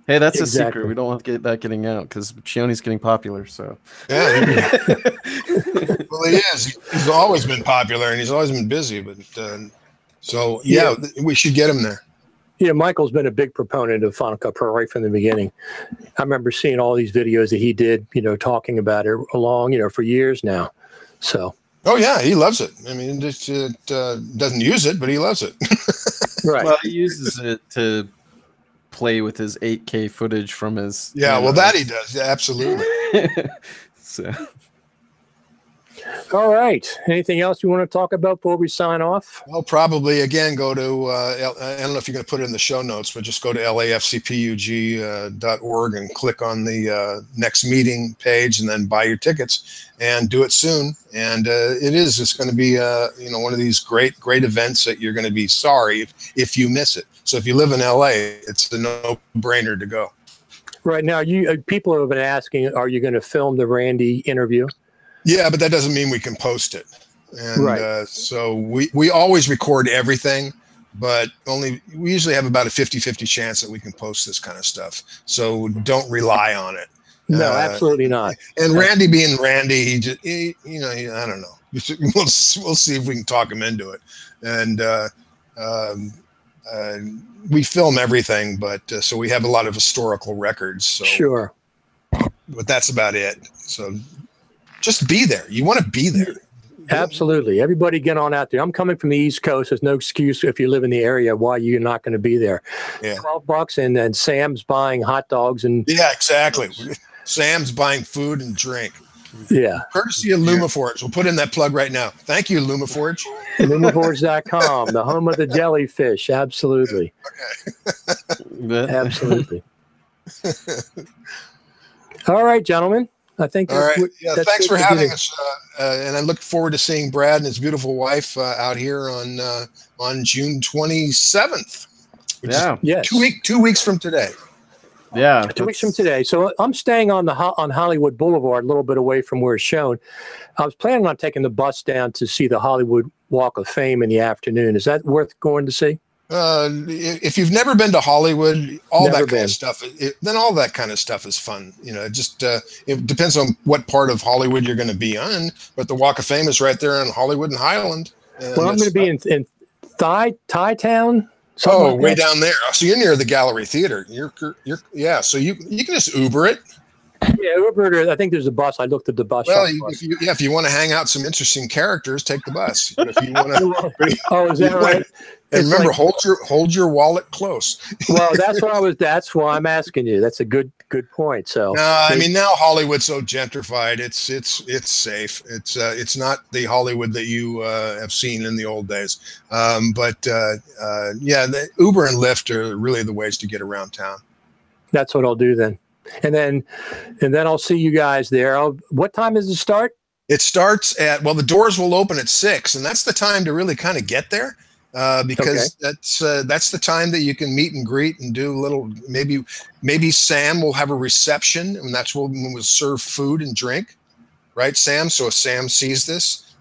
Speaker 3: Hey, that's a secret. We don't want to get that getting out because Cioni's getting popular. So
Speaker 2: yeah, well, he is. He's always been popular and he's always been busy. But we should get him there.
Speaker 1: Yeah, Michael's been a big proponent of Final Cut Pro right from the beginning. I remember seeing all these videos that he did, talking about it along, for years now. So.
Speaker 2: Oh yeah, he loves it. I mean, it doesn't use it, but he loves it.
Speaker 3: Right. Well, he uses it to play with his 8K footage from his.
Speaker 2: Yeah, well, that he does. Yeah, absolutely.
Speaker 1: So. All right. Anything else you want to talk about before we sign off?
Speaker 2: Well, probably again go to I don't know if you're going to put it in the show notes, but just go to LAFCPUG.org and click on the next meeting page, and then buy your tickets and do it soon. And it's going to be one of these great events that you're going to be sorry if you miss it. So if you live in LA, it's a no-brainer to go. Right now, people have been asking, are you going to film the Randy interview? Yeah, but that doesn't mean we can post it. And right. So we always record everything, but we usually have about a 50-50 chance that we can post this kind of stuff. So don't rely on it. No, absolutely not. And Randy being Randy, I don't know. We'll see if we can talk him into it. And we film everything, but so we have a lot of historical records. So, sure. But that's about it. So just be there. You want to be there. Absolutely. Everybody get on out there. I'm coming from the East Coast. There's no excuse if you live in the area why you're not going to be there. Yeah. $12 and then Sam's buying hot dogs and. Yeah, exactly. Sam's buying food and drink. Yeah. Courtesy of LumaForge. We'll put in that plug right now. Thank you, LumaForge. LumaForge.com, the home of the jellyfish. Absolutely. Okay. Absolutely. All right, gentlemen. I think. All right. Yeah. Thanks for having us. And I look forward to seeing Brad and his beautiful wife out here on June 27th. Yeah. Yes. 2 weeks from today.
Speaker 3: Yeah,
Speaker 1: 2 weeks from today. So I'm staying on on Hollywood Boulevard, a little bit away from where it's shown. I was planning on taking the bus down to see the Hollywood Walk of Fame in the afternoon. Is that worth going to see?
Speaker 2: If you've never been to Hollywood, all
Speaker 1: Never
Speaker 2: that kind of stuff, then all that kind of stuff is fun. It depends on what part of Hollywood you're going to be on. But the Walk of Fame is right there in Hollywood and Highland. And
Speaker 1: well, I'm going to be in Thai Town.
Speaker 2: Oh,
Speaker 1: like
Speaker 2: way down there. So you're near the Gallery Theater. Yeah. So you can just Uber it.
Speaker 1: Yeah, Uber. I think there's a bus. I looked at the bus.
Speaker 2: Well, if you want to hang out some interesting characters, take the bus. But if you want to,
Speaker 1: oh, is that right?
Speaker 2: And remember, hold your wallet close.
Speaker 1: Well, that's why I'm asking you. That's a good point. So
Speaker 2: no, I mean, now Hollywood's so gentrified. It's safe. It's not the Hollywood that you have seen in the old days. Yeah, the Uber and Lyft are really the ways to get around town.
Speaker 1: That's what I'll do then. And then I'll see you guys there. What time does it start?
Speaker 2: It starts the doors will open at 6, and that's the time to really kind of get there. Because that's the time that you can meet and greet and do a little, maybe Sam will have a reception, and that's when we'll serve food and drink, right, Sam? So if Sam sees this,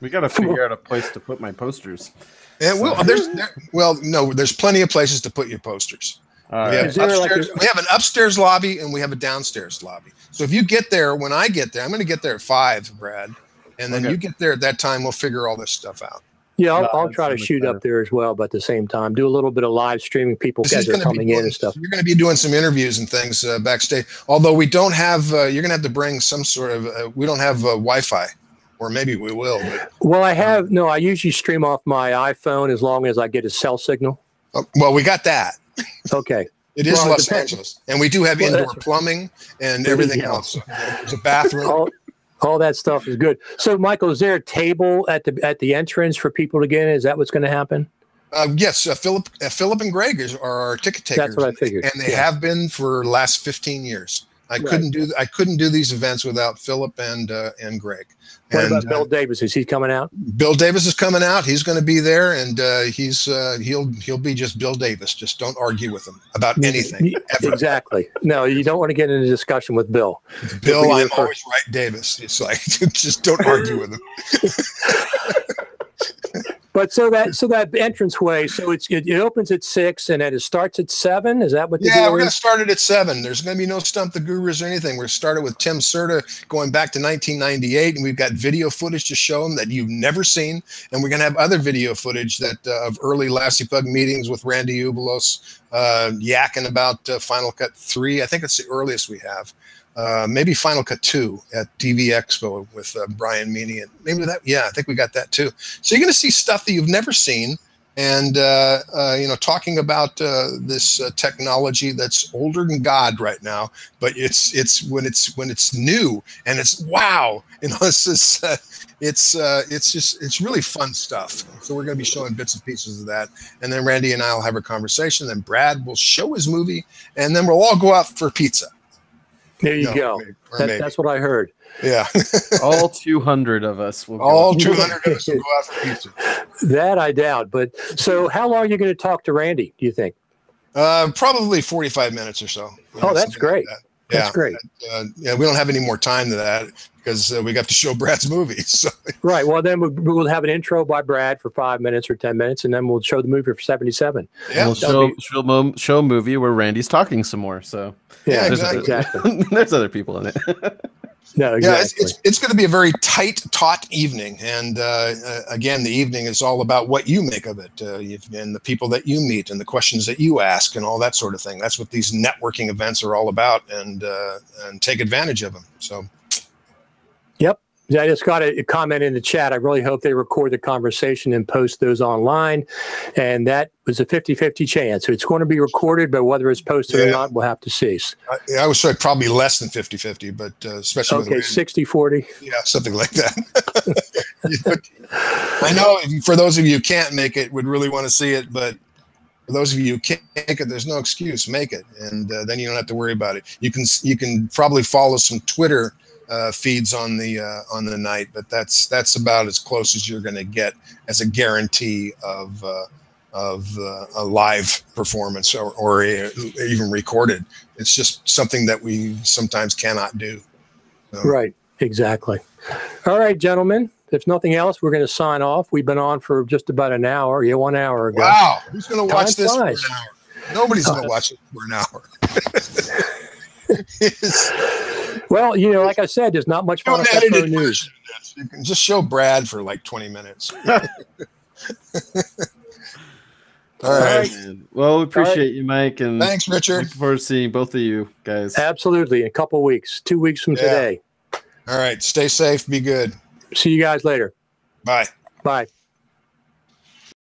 Speaker 3: we got to figure out a place to put my posters.
Speaker 2: And there's plenty of places to put your posters. We have an upstairs lobby and we have a downstairs lobby. So if you get there, when I get there, I'm going to get there at 5, Brad, and then you get there at that time. We'll figure all this stuff out.
Speaker 1: Yeah, I'll try to shoot up there as well, but at the same time, do a little bit of live streaming. People guys are coming in and stuff.
Speaker 2: You're going to be doing some interviews and things backstage. Although we don't have, you're going to have to bring some sort of. We don't have Wi-Fi, or maybe we will. But.
Speaker 1: Well, I usually stream off my iPhone as long as I get a cell signal.
Speaker 2: Well, we got that.
Speaker 1: Okay.
Speaker 2: It is Los Angeles, and we do have indoor plumbing and everything else. There's a bathroom.
Speaker 1: All that stuff is good. So, Michael, is there a table at the entrance for people to get in? Is that what's going to happen?
Speaker 2: Yes, Philip and Greg are our ticket takers.
Speaker 1: That's what I figured,
Speaker 2: and they have been for the last 15 years. I couldn't do these events without Philip and Greg.
Speaker 1: What about Bill Davis? Is he coming out?
Speaker 2: Bill Davis is coming out. He's going to be there, and he'll be just Bill Davis. Just don't argue with him about anything. Ever.
Speaker 1: Exactly. No, you don't want to get in a discussion with Bill.
Speaker 2: Bill, I'm always right, Davis. It's like just don't argue with him.
Speaker 1: But so that entranceway, so it opens at 6 and then it starts at 7. Is that what?
Speaker 2: We're going to start it at 7. There's going to be no Stump the Gurus or anything. We're started with Tim Serta going back to 1998, and we've got video footage to show them that you've never seen, and we're going to have other video footage that of early LACPUG meetings with Randy Ubelos, yakking about Final Cut 3. I think it's the earliest we have. Maybe Final Cut 2 at TV Expo with Brian Meany, and maybe that. Yeah, I think we got that too. So you're going to see stuff that you've never seen, and talking about this technology that's older than God right now. But it's when it's new and it's wow. It's really fun stuff. So we're going to be showing bits and pieces of that, and then Randy and I will have a conversation. Then Brad will show his movie, and then we'll all go out for pizza.
Speaker 1: There you go. That's what I heard.
Speaker 2: Yeah.
Speaker 3: All 200 of us will go.
Speaker 2: All 200 of us will go out for pizza.
Speaker 1: That I doubt. But so how long are you going to talk to Randy, do you think?
Speaker 2: Probably 45 minutes or so.
Speaker 1: Oh, that's great.
Speaker 2: Like that.
Speaker 1: That's great.
Speaker 2: We don't have any more time than that because we got to show Brad's movie. So.
Speaker 1: Right. Well, then we'll have an intro by Brad for 5 minutes or 10 minutes, and then we'll show the movie for 77.
Speaker 3: Yeah. We'll show a movie where Randy's talking some more. So
Speaker 1: yeah, exactly.
Speaker 3: There's other people in it.
Speaker 1: No, exactly.
Speaker 2: Yeah, it's going to be a very tight, taut evening, and again, the evening is all about what you make of it, and the people that you meet, and the questions that you ask, and all that sort of thing. That's what these networking events are all about, and take advantage of them. So,
Speaker 1: yep. I just got a comment in the chat. I really hope they record the conversation and post those online. And that was a 50-50 chance. So it's going to be recorded, but whether it's posted or not, we'll have to see.
Speaker 2: I would say probably less than 50-50, but especially
Speaker 1: with 60-40.
Speaker 2: Yeah, something like that. But I know for those of you who can't make it, would really want to see it, but for those of you who can't make it, there's no excuse. Make it, and then you don't have to worry about it. You can probably follow some Twitter feeds on the night, but that's about as close as you're going to get as a guarantee of a live performance or even recorded. It's just something that we sometimes cannot do. So.
Speaker 1: Right. Exactly. All right, gentlemen. If nothing else, we're going to sign off. We've been on for just about an hour. Yeah, 1 hour ago.
Speaker 2: Wow. Who's going to watch this
Speaker 1: flies.
Speaker 2: for an hour? Nobody's going to watch it for an hour.
Speaker 1: Well, you know, like I said, there's not much Final Cut Pro news.
Speaker 2: You can just show Brad for like 20 minutes. All right.
Speaker 3: Well, we appreciate you, Mike. And
Speaker 2: thanks, Richard.
Speaker 3: Looking forward to seeing both of you guys.
Speaker 1: Absolutely. In a couple of weeks, 2 weeks from today.
Speaker 2: All right. Stay safe. Be good.
Speaker 1: See you guys later.
Speaker 2: Bye.
Speaker 1: Bye.